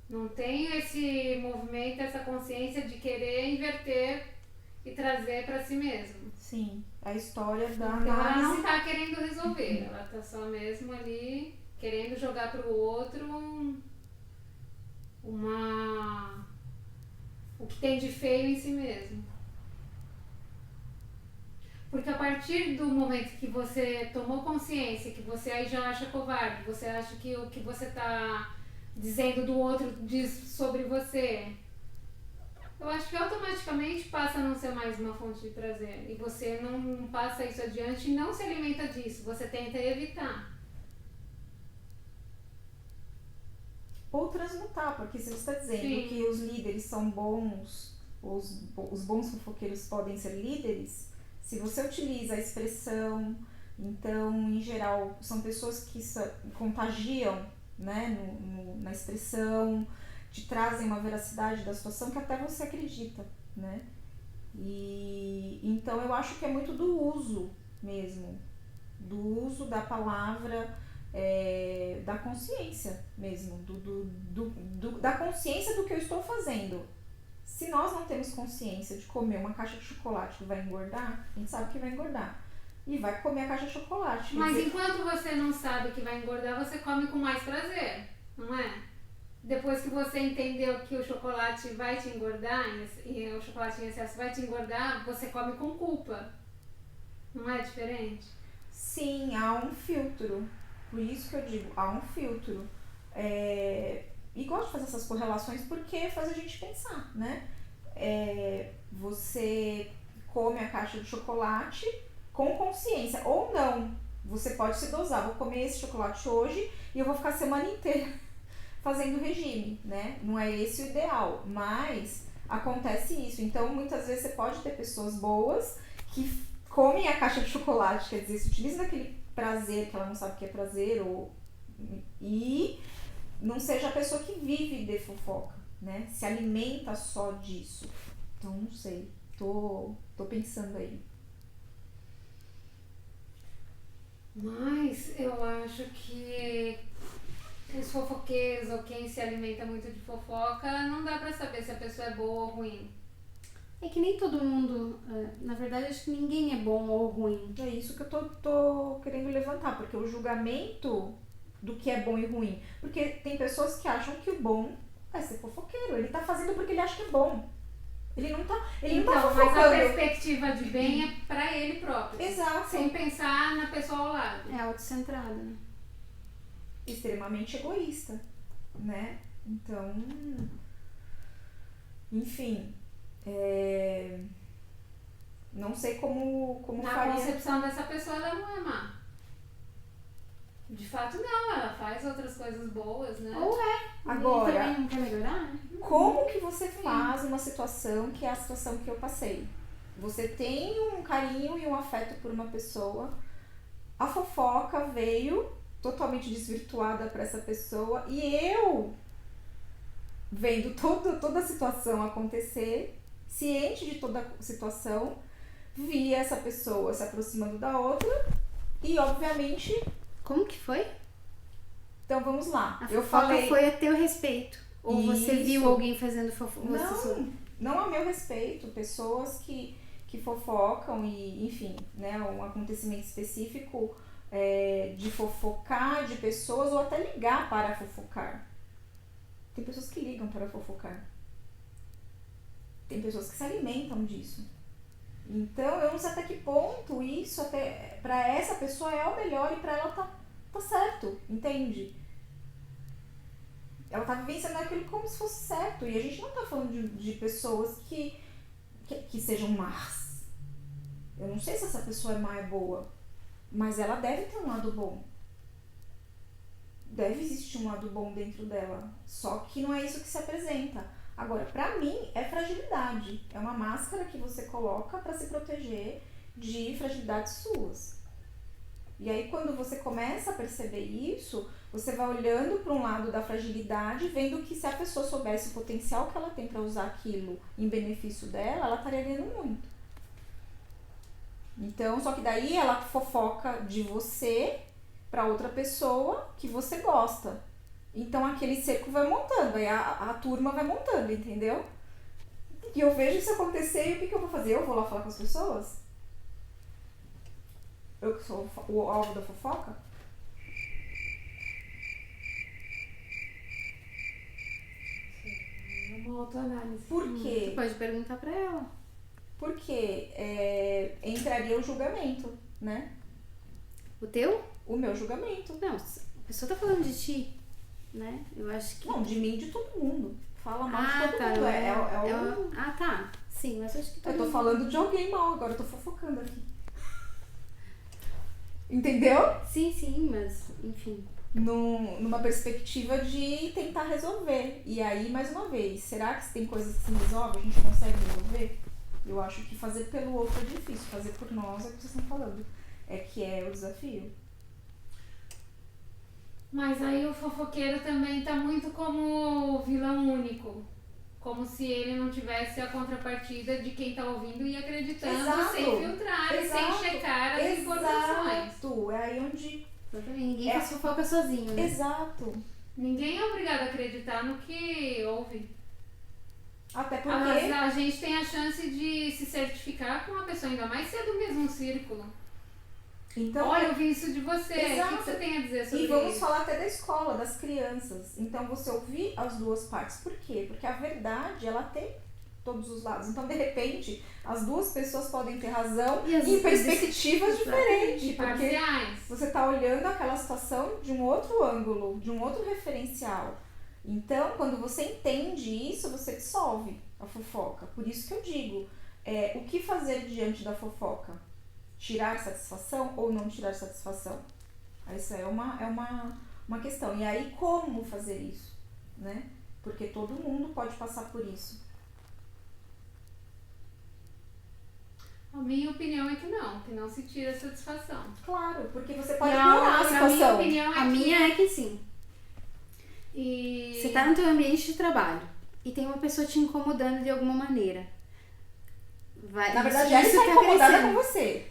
Não tem esse movimento, essa consciência de querer inverter e trazer pra si mesmo. Sim, a história da Então ela análise. não tá querendo resolver, ela tá só mesmo ali querendo jogar pro outro o que tem de feio em si mesmo. Porque a partir do momento que você tomou consciência, que você aí já acha covarde, você acha que o que você tá dizendo do outro diz sobre você, eu acho que automaticamente passa a não ser mais uma fonte de prazer. E você não passa isso adiante e não se alimenta disso, você tenta evitar. Ou transmutar, porque se você está dizendo Sim. que os líderes são bons, os bons fofoqueiros podem ser líderes, se você utiliza a expressão, então, em geral, são pessoas que contagiam, né, na expressão, te trazem uma veracidade da situação que até você acredita, né? E então eu acho que é muito do uso mesmo, do uso da palavra, da consciência mesmo, da consciência do que eu estou fazendo. Se nós não temos consciência de comer uma caixa de chocolate que vai engordar, a gente sabe que vai engordar. E vai comer a caixa de chocolate. Mas enquanto você não sabe que vai engordar, você come com mais prazer, não é? Depois que você entendeu que o chocolate vai te engordar, e o chocolate em excesso vai te engordar, você come com culpa. Não é diferente? Sim, há um filtro. Por isso que eu digo, há um filtro. E gosto de fazer essas correlações porque faz a gente pensar, né? Você come a caixa de chocolate com consciência, ou não. Você pode se dosar, vou comer esse chocolate hoje e eu vou ficar a semana inteira fazendo regime, né? Não é esse o ideal, mas acontece isso. Então, muitas vezes você pode ter pessoas boas que comem a caixa de chocolate, quer dizer, se utiliza daquele prazer que ela não sabe o que é prazer, e não seja a pessoa que vive de fofoca, né? Se alimenta só disso. Então, não sei. Tô pensando aí. Mas eu acho que os fofoqueiros ou quem se alimenta muito de fofoca, não dá pra saber se a pessoa é boa ou ruim. É que nem todo mundo, na verdade, acho que ninguém é bom ou ruim. É isso que eu tô querendo levantar, porque o julgamento do que é bom e ruim. Porque tem pessoas que acham que o bom é ser fofoqueiro. Ele tá fazendo porque ele acha que é bom. Ele não tá Então, mas a perspectiva de bem é pra ele próprio. Exato. Sem pensar na pessoa ao lado. É autocentrado, né? Extremamente egoísta, né? Então, enfim, não sei como Na faria. concepção dessa pessoa, ela não é má. De fato, não. Ela faz outras coisas boas, né? Ou Agora, ele também não quer melhorar, né? como que você faz uma situação que é a situação que eu passei? Você tem um carinho e um afeto por uma pessoa, a fofoca veio totalmente desvirtuada para essa pessoa e eu, vendo toda a situação acontecer, ciente de toda a situação, via essa pessoa se aproximando da outra e, obviamente... Como que foi? Então, vamos lá. A Eu fofoca falei... foi a teu respeito? Ou você Isso. viu alguém fazendo fofoca? Não a meu respeito. Pessoas que fofocam e, enfim, né, um acontecimento específico de fofocar de pessoas ou até ligar para fofocar. Tem pessoas que ligam para fofocar. Tem pessoas que se alimentam disso. Então, eu não sei até que ponto isso até para essa pessoa é o melhor e para ela tá certo, entende? Ela tá vivenciando aquilo como se fosse certo. E a gente não tá falando de pessoas que sejam más. Eu não sei se essa pessoa é má ou boa, mas ela deve ter um lado bom. Deve existir um lado bom dentro dela. Só que não é isso que se apresenta. Agora, pra mim, é fragilidade. É uma máscara que você coloca pra se proteger de fragilidades suas. E aí, quando você começa a perceber isso, você vai olhando para um lado da fragilidade, vendo que se a pessoa soubesse o potencial que ela tem para usar aquilo em benefício dela, ela estaria ganhando muito. Então, só que daí ela fofoca de você para outra pessoa que você gosta. Então, aquele cerco vai montando, aí a turma vai montando, entendeu? E eu vejo isso acontecer e o que eu vou fazer? Eu vou lá falar com as pessoas? Eu que sou o alvo da fofoca? Sim, uma autoanálise. Por quê? Tu pode perguntar pra ela. Porque entraria o julgamento, né? O teu? O meu julgamento. Não, a pessoa tá falando de ti, né? Eu acho que... Não, de mim e de todo mundo. Fala mal de todo tá. mundo. Ah, tá. Sim, mas acho que... Eu tô falando de alguém mal agora, eu tô fofocando aqui. Entendeu? Sim, mas, enfim. Numa perspectiva de tentar resolver. E aí, mais uma vez, será que tem coisas que se resolvem, a gente consegue resolver? Eu acho que fazer pelo outro é difícil, fazer por nós é o que vocês estão falando. É que é o desafio. Mas aí o fofoqueiro também tá muito como vilão único. Como se ele não tivesse a contrapartida de quem tá ouvindo e acreditando, Exato. sem filtrar, Exato. sem checar as informações. Exato. É aí onde... Ninguém faz fofoca sozinho, né? Exato. Ninguém é obrigado a acreditar no que ouve. Até porque... A gente tem a chance de se certificar com uma pessoa, ainda mais se é do mesmo círculo. Então, olha, eu vi isso de você. Exato. O que você tem a dizer sobre isso? E vamos isso? falar até da escola, das crianças. Então, você ouvir as duas partes. Por quê? Porque a verdade, ela tem todos os lados. Então, de repente, as duas pessoas podem ter razão em perspectivas diferentes. E Porque parciais. você está olhando aquela situação de um outro ângulo, de um outro referencial. Então, quando você entende isso, você dissolve a fofoca. Por isso que eu digo, o que fazer diante da fofoca? Tirar satisfação ou não tirar satisfação? Essa é uma questão. E aí, como fazer isso? Né? Porque todo mundo pode passar por isso. A minha opinião é que não se tira satisfação. Claro, porque você pode Não, piorar a A situação. minha opinião é A minha é que sim. E... Você tá no teu ambiente de trabalho e tem uma pessoa te incomodando de alguma maneira. Na verdade, ela está incomodada com você.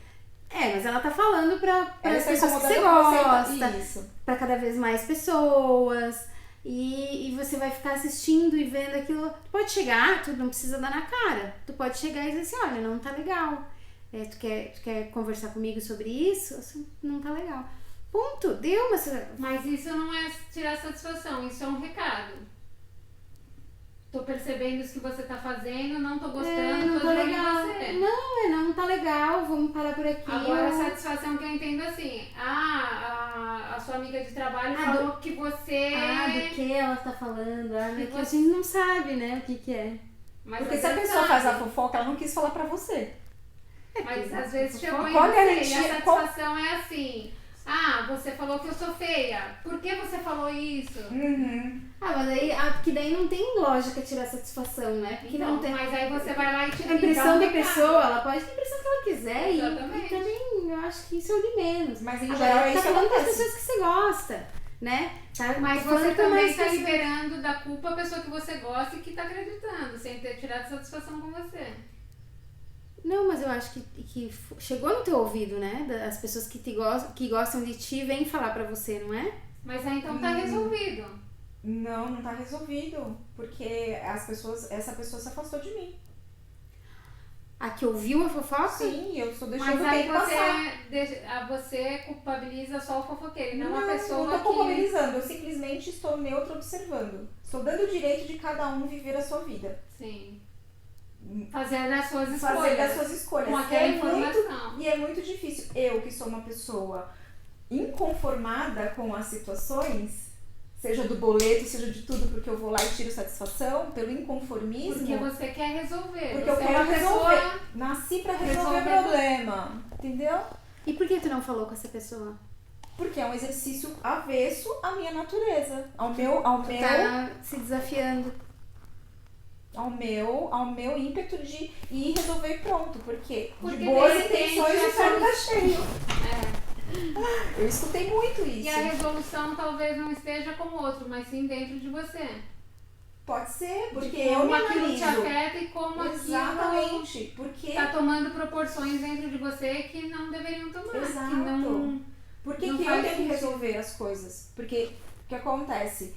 Mas ela tá falando para as pessoas que você gosta. gosta, Isso. para cada vez mais pessoas. E você vai ficar assistindo e vendo aquilo. Tu pode chegar, tu não precisa dar na cara. Tu pode chegar e dizer assim, olha, não tá legal. Tu quer conversar comigo sobre isso? Assim, não tá legal. Ponto. Deu, Mas isso não é tirar satisfação, isso é um recado. Tô percebendo isso que você tá fazendo, não tô gostando, não tô tá de olho em legal. você. Não tá legal, vamos parar por aqui. Agora, a satisfação que eu entendo assim, a sua amiga de trabalho falou que você... do que ela tá falando? Que Que a gente não sabe, né, o que é. Mas Porque às se a vezes pessoa sabe. faz a fofoca, ela não quis falar pra você. Mas às vezes chegou em Qual você garantia- e a satisfação é assim... você falou que eu sou feia. Por que você falou isso? Mas aí, porque daí não tem lógica tirar satisfação, né? Porque Então, não tem. mas aí você vai lá e tira A impressão da recado. pessoa, ela pode ter a impressão que ela quiser e Exatamente. também eu acho que isso é o de menos. Mas em Agora, geral é tá isso que falando das acontece. pessoas que você gosta, né? Tá Mas falando você pra também mais está pessoas. liberando da culpa a pessoa que você gosta e que está acreditando, sem ter tirado satisfação com você. Não, mas eu acho que chegou no teu ouvido, né? As pessoas que gostam de ti vêm falar pra você, não é? Mas aí então tá resolvido. Não tá resolvido. Porque essa pessoa se afastou de mim. A que ouviu a fofoca? Sim, eu estou Mas deixando o aí tempo passar. você culpabiliza só o fofoqueiro, e não a Não pessoa tô que... culpabilizando, eu simplesmente estou neutro observando. Estou dando o direito de cada um viver a sua vida. Sim. Fazer as suas escolhas. Fazer das suas escolhas. Com aquela informação. E é muito difícil. Eu, que sou uma pessoa inconformada com as situações, seja do boleto, seja de tudo, porque eu vou lá e tiro satisfação, pelo inconformismo. Porque você quer resolver. Porque você eu quero resolver. pessoa... Nasci pra resolver problema. Entendeu? E por que tu não falou com essa pessoa? Porque é um exercício avesso à minha natureza. Ao Tu tá se desafiando. meu ímpeto de ir resolver e pronto. Porque de de boas repente, intenções o essa- ferro tá cheio. É. Eu escutei muito E a isso. resolução talvez não esteja com o outro, mas sim dentro de você. Pode ser, porque De eu me como aquilo te analiso. afeta e como aquilo Exatamente. Porque tá tomando proporções dentro de você que não deveriam tomar. Exato. Que não... Por que Não que eu faz tenho que sentido. resolver as coisas? Porque o que acontece?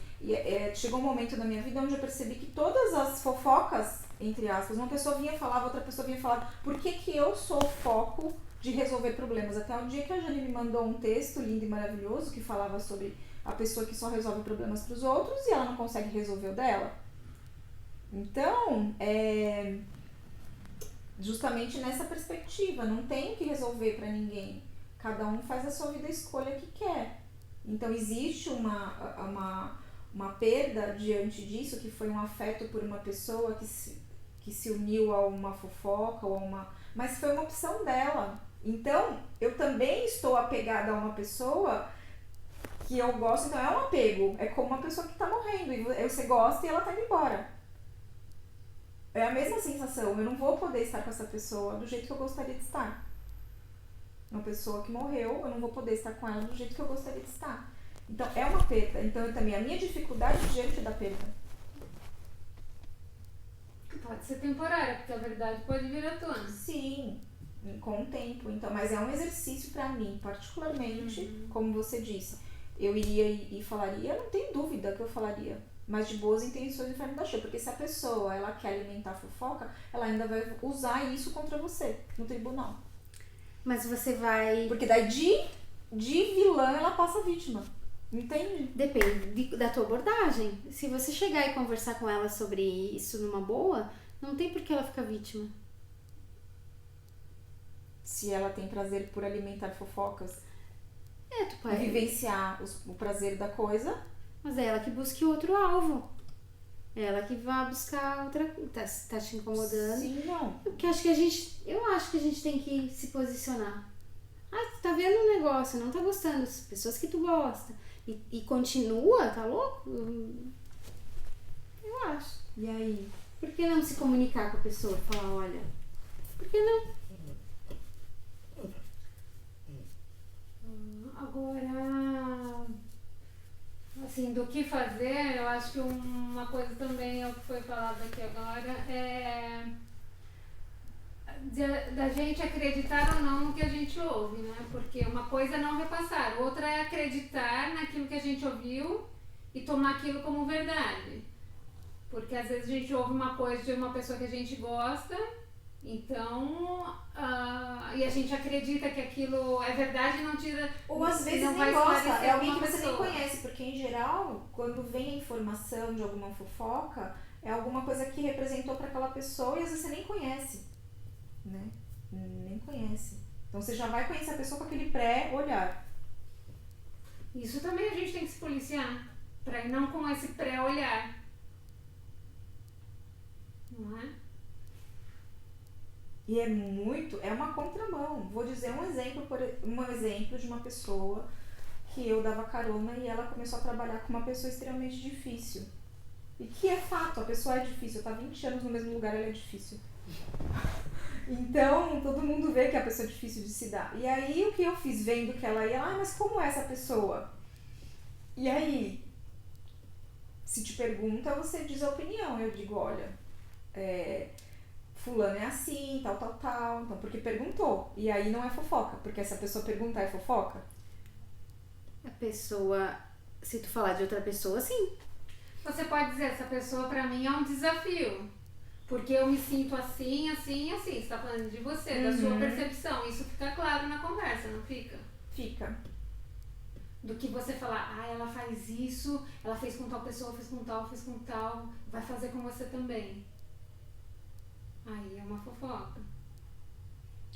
Chegou um momento na minha vida onde eu percebi que todas as fofocas, entre aspas, uma pessoa vinha falar, outra pessoa vinha falar, por que que eu sou o foco de resolver problemas? Até um dia que a Jane me mandou um texto lindo e maravilhoso que falava sobre a pessoa que só resolve problemas para os outros e ela não consegue resolver o dela. Então, justamente nessa perspectiva, não tem que resolver para ninguém. Cada um faz a sua vida a escolha que quer. Então existe uma perda diante disso, que foi um afeto por uma pessoa que se uniu a uma fofoca, mas foi uma opção dela. Então eu também estou apegada a uma pessoa que eu gosto, então é um apego. É como uma pessoa que está morrendo e você gosta e ela está indo embora. É a mesma sensação, eu não vou poder estar com essa pessoa do jeito que eu gostaria de estar. Uma pessoa que morreu, eu não vou poder estar com ela do jeito que eu gostaria de estar. Então, é uma perda. Então, também a minha dificuldade diante da perda. Pode ser temporária, porque a verdade pode vir à tona. Sim, com o tempo. Então, mas é um exercício para mim, particularmente, como você disse. Eu iria e falaria, eu não tenho dúvida que eu falaria, mas de boas intenções e inferno da cheia. Porque se a pessoa ela quer alimentar a fofoca, ela ainda vai usar isso contra você no tribunal. Mas você vai... Porque daí de vilã ela passa vítima. Entende? Depende da tua abordagem. Se você chegar e conversar com ela sobre isso numa boa, não tem por que ela ficar vítima. Se ela tem prazer por alimentar fofocas Tu e pode... vivenciar o prazer da coisa. Mas é ela que busque outro alvo. É ela que vai buscar outra... Tá te incomodando. Sim, não. Porque eu acho que a gente tem que se posicionar. Tu tá vendo um negócio, não tá gostando, as pessoas que tu gosta. E continua, tá louco? Eu acho. E aí? Por que não se comunicar com a pessoa? Falar, olha, por que não? Agora, assim, do que fazer, eu acho que uma coisa também é o que foi falado aqui agora, é da gente acreditar ou não no que a gente ouve, né? Porque uma coisa é não repassar, outra é acreditar naquilo que a gente ouviu e tomar aquilo como verdade. Porque às vezes a gente ouve uma coisa de uma pessoa que a gente gosta, então, e a gente acredita que aquilo é verdade e não tira... Ou às vezes não nem vai gosta, esclarecer é alguém que uma você nem pessoa. conhece, porque em geral, quando vem a informação de alguma fofoca, é alguma coisa que representou para aquela pessoa e às vezes você nem conhece, né? Nem conhece. Então você já vai conhecer a pessoa com aquele pré-olhar. Isso também a gente tem que se policiar, para ir não com esse pré-olhar. Não é? E é uma contramão. Vou dizer um exemplo de uma pessoa que eu dava carona e ela começou a trabalhar com uma pessoa extremamente difícil. E que é fato, a pessoa é difícil. Eu tô há 20 anos no mesmo lugar, ela é difícil. Então, todo mundo vê que a pessoa é difícil de se dar. E aí, o que eu fiz vendo que ela ia, mas como é essa pessoa? E aí, se te pergunta, você diz a opinião. Eu digo, olha, fulano é assim, tal, tal, tal. Então, porque perguntou. E aí não é fofoca, porque se a pessoa perguntar é fofoca. A pessoa, se tu falar de outra pessoa, sim. Você pode dizer, essa pessoa pra mim é um desafio. Porque eu me sinto assim, assim, assim. Você tá falando de você, da sua percepção. Isso fica claro na conversa, não fica? Fica. Do que você falar, ela faz isso, ela fez com tal pessoa, fez com tal, vai fazer com você também. Aí é uma fofoca.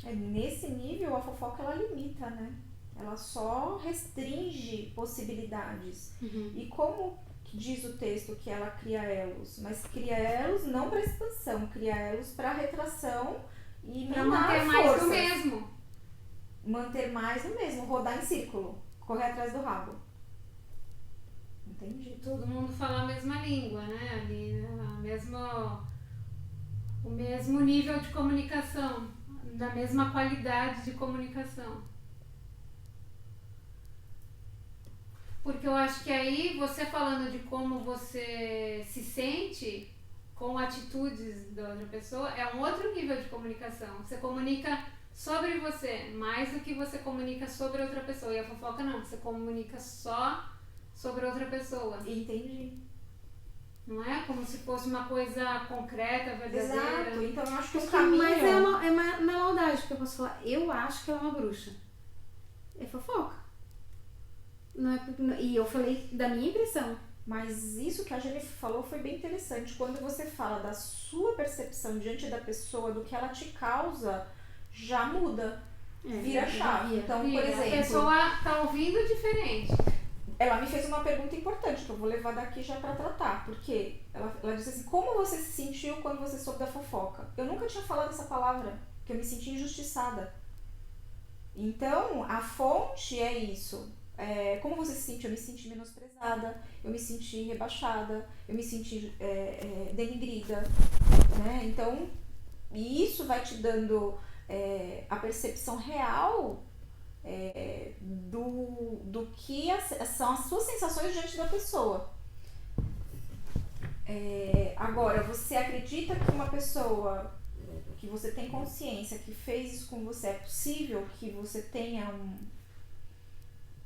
Nesse nível, a fofoca ela limita, né? Ela só restringe possibilidades. E como diz o texto que ela cria elos? Mas cria elos não para expansão, cria elos para retração e Pra minar manter mais forças. do mesmo. Manter mais do mesmo, rodar em círculo, correr atrás do rabo. Entendi. Todo mundo fala a mesma língua, né? Ali, o mesmo nível de comunicação, da mesma qualidade de comunicação. Porque eu acho que aí, você falando de como você se sente com atitudes da outra pessoa, é um outro nível de comunicação. Você comunica sobre você, mais do que você comunica sobre outra pessoa. E a fofoca não, você comunica só sobre outra pessoa. Entendi. Não é como se fosse uma coisa concreta, verdadeira. Exato. Então eu acho que o Mas caminho... é uma maldade, porque eu posso falar, eu acho que ela é uma bruxa. É fofoca. Não é, e eu falei da minha impressão. Mas isso que a Jennifer falou foi bem interessante. Quando você fala da sua percepção diante da pessoa, do que ela te causa, já muda. Vira chave. Então, por exemplo... A pessoa tá ouvindo diferente. Ela me fez uma pergunta importante, que eu vou levar daqui já pra tratar. Porque ela disse assim, como você se sentiu quando você soube da fofoca? Eu nunca tinha falado essa palavra, porque eu me senti injustiçada. Então, a fonte é isso. Como você se sentiu? Eu me senti menosprezada, eu me senti rebaixada, eu me senti denigrida, né? Então, e isso vai te dando a percepção real do que são as suas sensações diante da pessoa. Agora, você acredita que uma pessoa que você tem consciência que fez isso com você, é possível que você tenha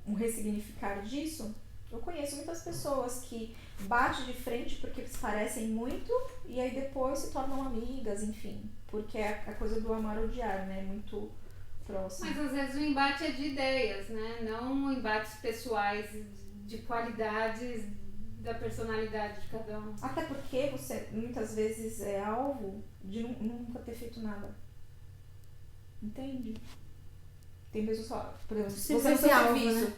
um ressignificar disso? Eu conheço muitas pessoas que batem de frente porque se parecem muito e aí depois se tornam amigas, enfim, porque é a coisa do amar ou odiar, né? Muito próximo. Mas às vezes o embate é de ideias, né? Não embates pessoais, de qualidades da personalidade de cada um. Até porque você muitas vezes é alvo de nunca ter feito nada. Entende? Tem mesmo só, por exemplo, você no seu serviço. Né?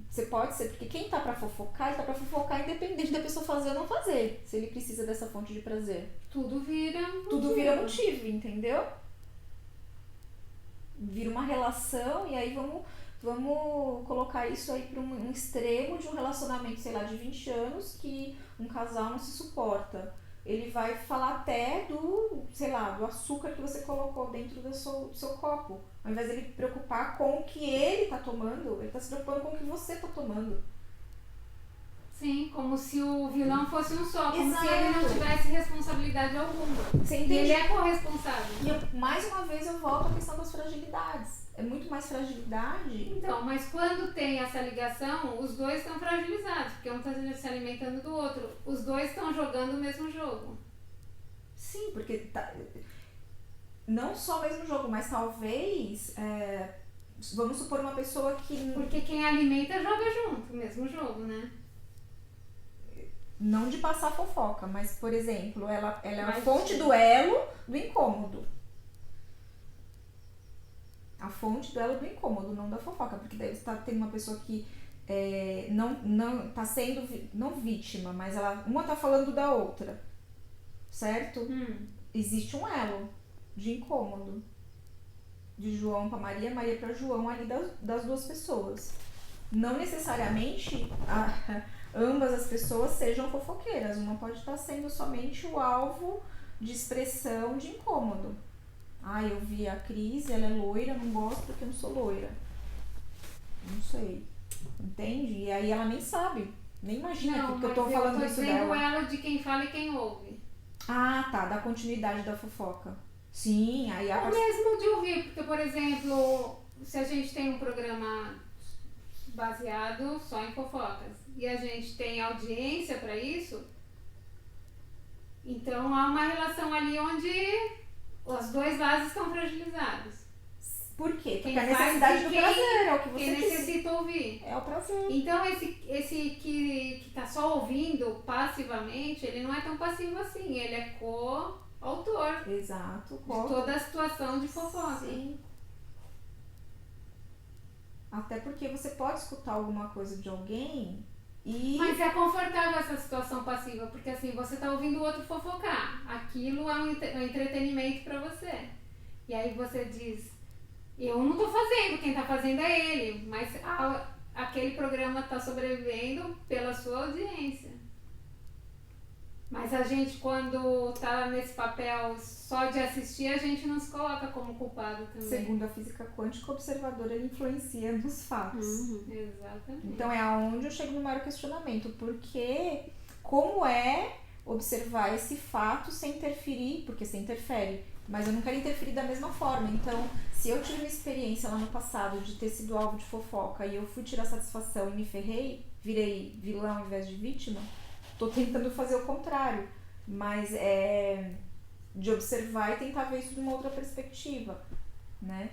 Você pode ser, porque quem tá pra fofocar, ele tá pra fofocar independente da pessoa fazer ou não fazer. Se ele precisa dessa fonte de prazer. Tudo vira motivo, entendeu? Vira uma relação e aí vamos colocar isso aí para um extremo de um relacionamento, sei lá, de 20 anos que um casal não se suporta. Ele vai falar até do açúcar que você colocou dentro do seu copo. Ao invés de ele se preocupar com o que ele tá tomando, ele tá se preocupando com o que você tá tomando. Sim, como se o vilão fosse um só, como Exato. se ele não tivesse responsabilidade alguma. Você entende? E ele é corresponsável. E mais uma vez eu volto à questão das fragilidades. É muito mais fragilidade. Então, mas quando tem essa ligação, os dois estão fragilizados, porque um está se alimentando do outro. Os dois estão jogando o mesmo jogo. Sim, porque não só o mesmo jogo, mas talvez, vamos supor uma pessoa que... Porque quem alimenta joga junto, o mesmo jogo, né? Não de passar fofoca, mas, por exemplo, ela é a fonte do elo do incômodo. A fonte do elo do incômodo, não da fofoca. Porque daí você tá tendo uma pessoa que não tá sendo, não vítima, mas uma tá falando da outra. Certo? Existe um elo de incômodo. De João para Maria, Maria para João ali das duas pessoas. Não necessariamente ambas as pessoas sejam fofoqueiras. Uma pode estar sendo somente o alvo de expressão de incômodo. Eu vi a Cris, ela é loira, não gosto porque eu não sou loira. Não sei. Entende? E aí ela nem sabe. Nem imagina que eu tô falando isso dela. Não, mas eu tô dizendo ela de quem fala e quem ouve. Ah, tá, da continuidade da fofoca. Sim, aí a Ou mesmo de ouvir, porque, por exemplo, se a gente tem um programa baseado só em fofocas e a gente tem audiência para isso, então há uma relação ali onde os dois lados estão fragilizados. Por quê? Porque Quem a faz necessidade e do quem- prazer é o que você Quem quis. necessita ouvir. É o prazer. Então esse que tá só ouvindo passivamente, ele não é tão passivo assim, ele é co-autor Exato. de toda a situação de fofoca. Sim. Até porque você pode escutar alguma coisa de alguém e... Mas é confortável essa situação passiva, porque assim, você tá ouvindo o outro fofocar. Aquilo é um entretenimento pra você. E aí você diz, eu não tô fazendo, quem tá fazendo é ele. Mas aquele programa tá sobrevivendo pela sua audiência. Mas a gente, quando tá nesse papel só de assistir, a gente não se coloca como culpado também. Segundo a física quântica, o observador ele influencia nos fatos. Exatamente. Então é aonde eu chego no maior questionamento. Porque como é observar esse fato sem interferir? Porque você interfere, mas eu não quero interferir da mesma forma. Então, se eu tive uma experiência lá no passado de ter sido alvo de fofoca e eu fui tirar satisfação e me ferrei, virei vilão ao invés de vítima, tô tentando fazer o contrário. Mas é de observar e tentar ver isso de uma outra perspectiva, né?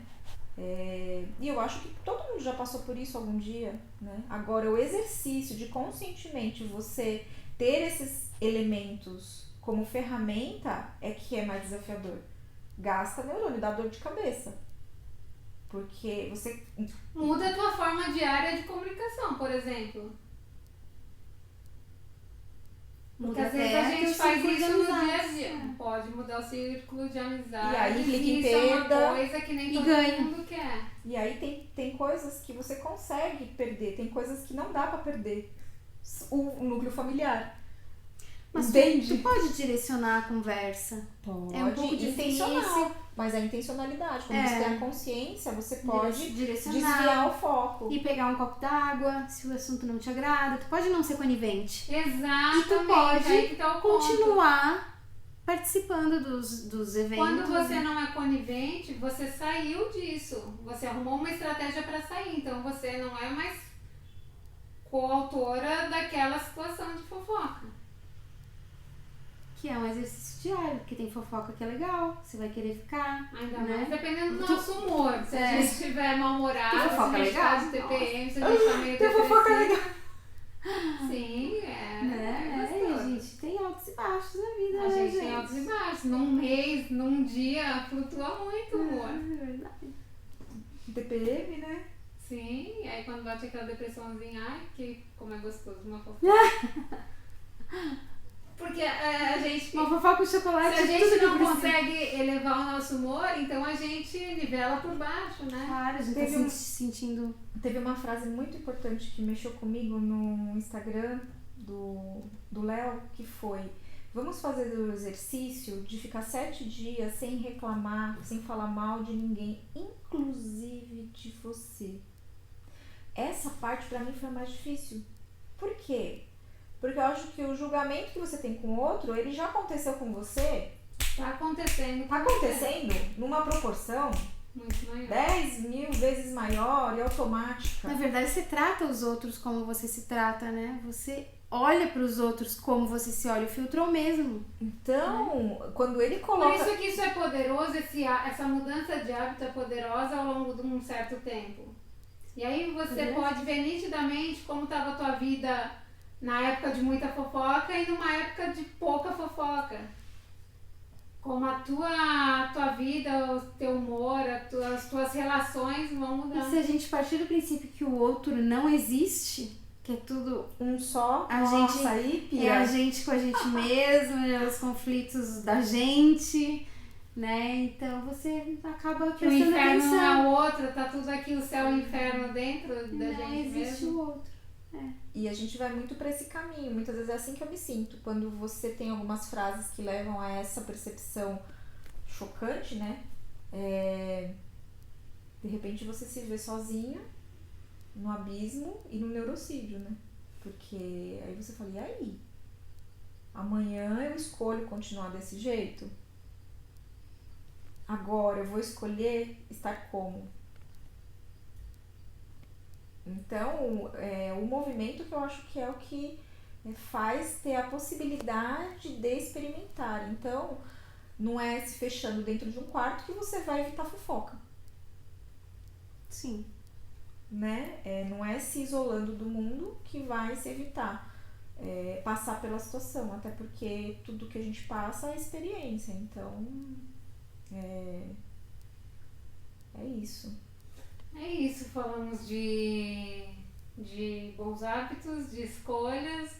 E eu acho que todo mundo já passou por isso algum dia, né? Agora, o exercício de conscientemente você ter esses elementos como ferramenta é que é mais desafiador. Gasta neurônio, dá dor de cabeça. Porque você... Muda a tua forma diária de comunicação, por exemplo. Porque às vezes a gente faz isso no dia a dia. Pode mudar o círculo de amizade. E aí, clica em isso é perda. uma coisa que nem E todo ganha. mundo quer. E aí tem coisas que você consegue perder, tem coisas que não dá pra perder. O núcleo familiar. Mas Entende? tu pode direcionar a conversa. Pode, É um pouco intencional, difícil. mas é intencionalidade. Quando É. você tem a consciência, você pode Direcionar. desviar o foco. E pegar um copo d'água, se o assunto não te agrada. Tu pode não ser conivente. Exatamente. E tu pode aí que tá o ponto. continuar participando dos eventos. Quando você não é conivente, você saiu disso. Você arrumou uma estratégia para sair. Então você não é mais coautora daquela situação de fofoca. Que é um exercício diário, porque tem fofoca que é legal, você vai querer ficar. Ainda né? mais dependendo do nosso humor. Se a gente estiver mal-humorado, Tem se fofoca a gente tá legal? de TPM, se a gente tá meio Tem fofoca depressivo. legal. Sim, é. Né? É E a gostoso. gente tem altos e baixos na vida, A né, gente tem altos e baixos. Num mês, num dia, flutua muito o humor. É verdade. TPM, né? Sim, e aí quando bate aquela depressãozinha, ai, que como é gostoso uma fofoca. Porque a gente... Uma fofoca com chocolate. Se a é gente tudo que não precisa. consegue elevar o nosso humor, então a gente nivela por baixo, né? Claro, a gente Teve tá um- se sentindo. Teve uma frase muito importante que mexeu comigo no Instagram do Léo, que foi: vamos fazer o exercício de ficar 7 dias sem reclamar, sem falar mal de ninguém, inclusive de você. Essa parte pra mim foi a mais difícil. Por quê? Porque eu acho que o julgamento que você tem com o outro, ele já aconteceu com você, Tá acontecendo. tá acontecendo numa proporção Muito maior. 10 mil vezes maior e automática. Na verdade, você trata os outros como você se trata, né? Você olha pros outros como você se olha. O filtro é o mesmo. Então, quando ele Por coloca... isso que isso é poderoso, essa mudança de hábito é poderosa ao longo de um certo tempo. E aí você pode ver nitidamente como estava a tua vida na época de muita fofoca e numa época de pouca fofoca. Como a tua vida, o teu humor, as tuas relações vão E mudando. se a gente partir do princípio que o outro não existe, que é tudo Um só, A nossa, gente- aí, é pia. a gente com a gente mesmo, é os conflitos da gente, né? Então você acaba Que o prestando inferno não atenção. é o outro, tá tudo aqui, o céu e o inferno dentro da Não gente existe mesmo. o outro. E a gente vai muito pra esse caminho. Muitas vezes é assim que eu me sinto. Quando você tem algumas frases que levam a essa percepção chocante, né? De repente você se vê sozinho no abismo e no neurocídio, né? Porque aí você fala, e aí? Amanhã eu escolho continuar desse jeito? Agora eu vou escolher estar como? Então, o movimento que eu acho que é o que faz ter a possibilidade de experimentar. Então, não é se fechando dentro de um quarto que você vai evitar fofoca, Sim. né? Não é se isolando do mundo que vai se evitar passar pela situação, até porque tudo que a gente passa é experiência. Então, é isso. É isso, falamos de bons hábitos, de escolhas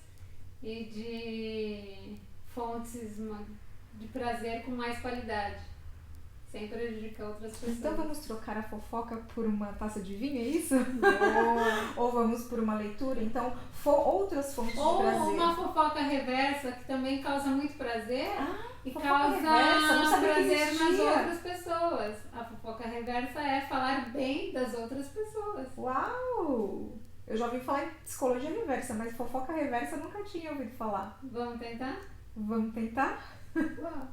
e de fontes de prazer com mais qualidade, sem prejudicar outras pessoas. Então vamos trocar a fofoca por uma taça de vinho, é isso? Boa. Ou vamos por uma leitura? Então, outras fontes de Ou prazer. uma fofoca reversa que também causa muito prazer e fofoca causa reversa, não sabia que prazer nas existia. outras pessoas. A fofoca reversa é falar bem das outras pessoas. Uau! Eu já ouvi falar em psicologia reversa, mas fofoca reversa eu nunca tinha ouvido falar. Vamos tentar? Vamos tentar? Vamos.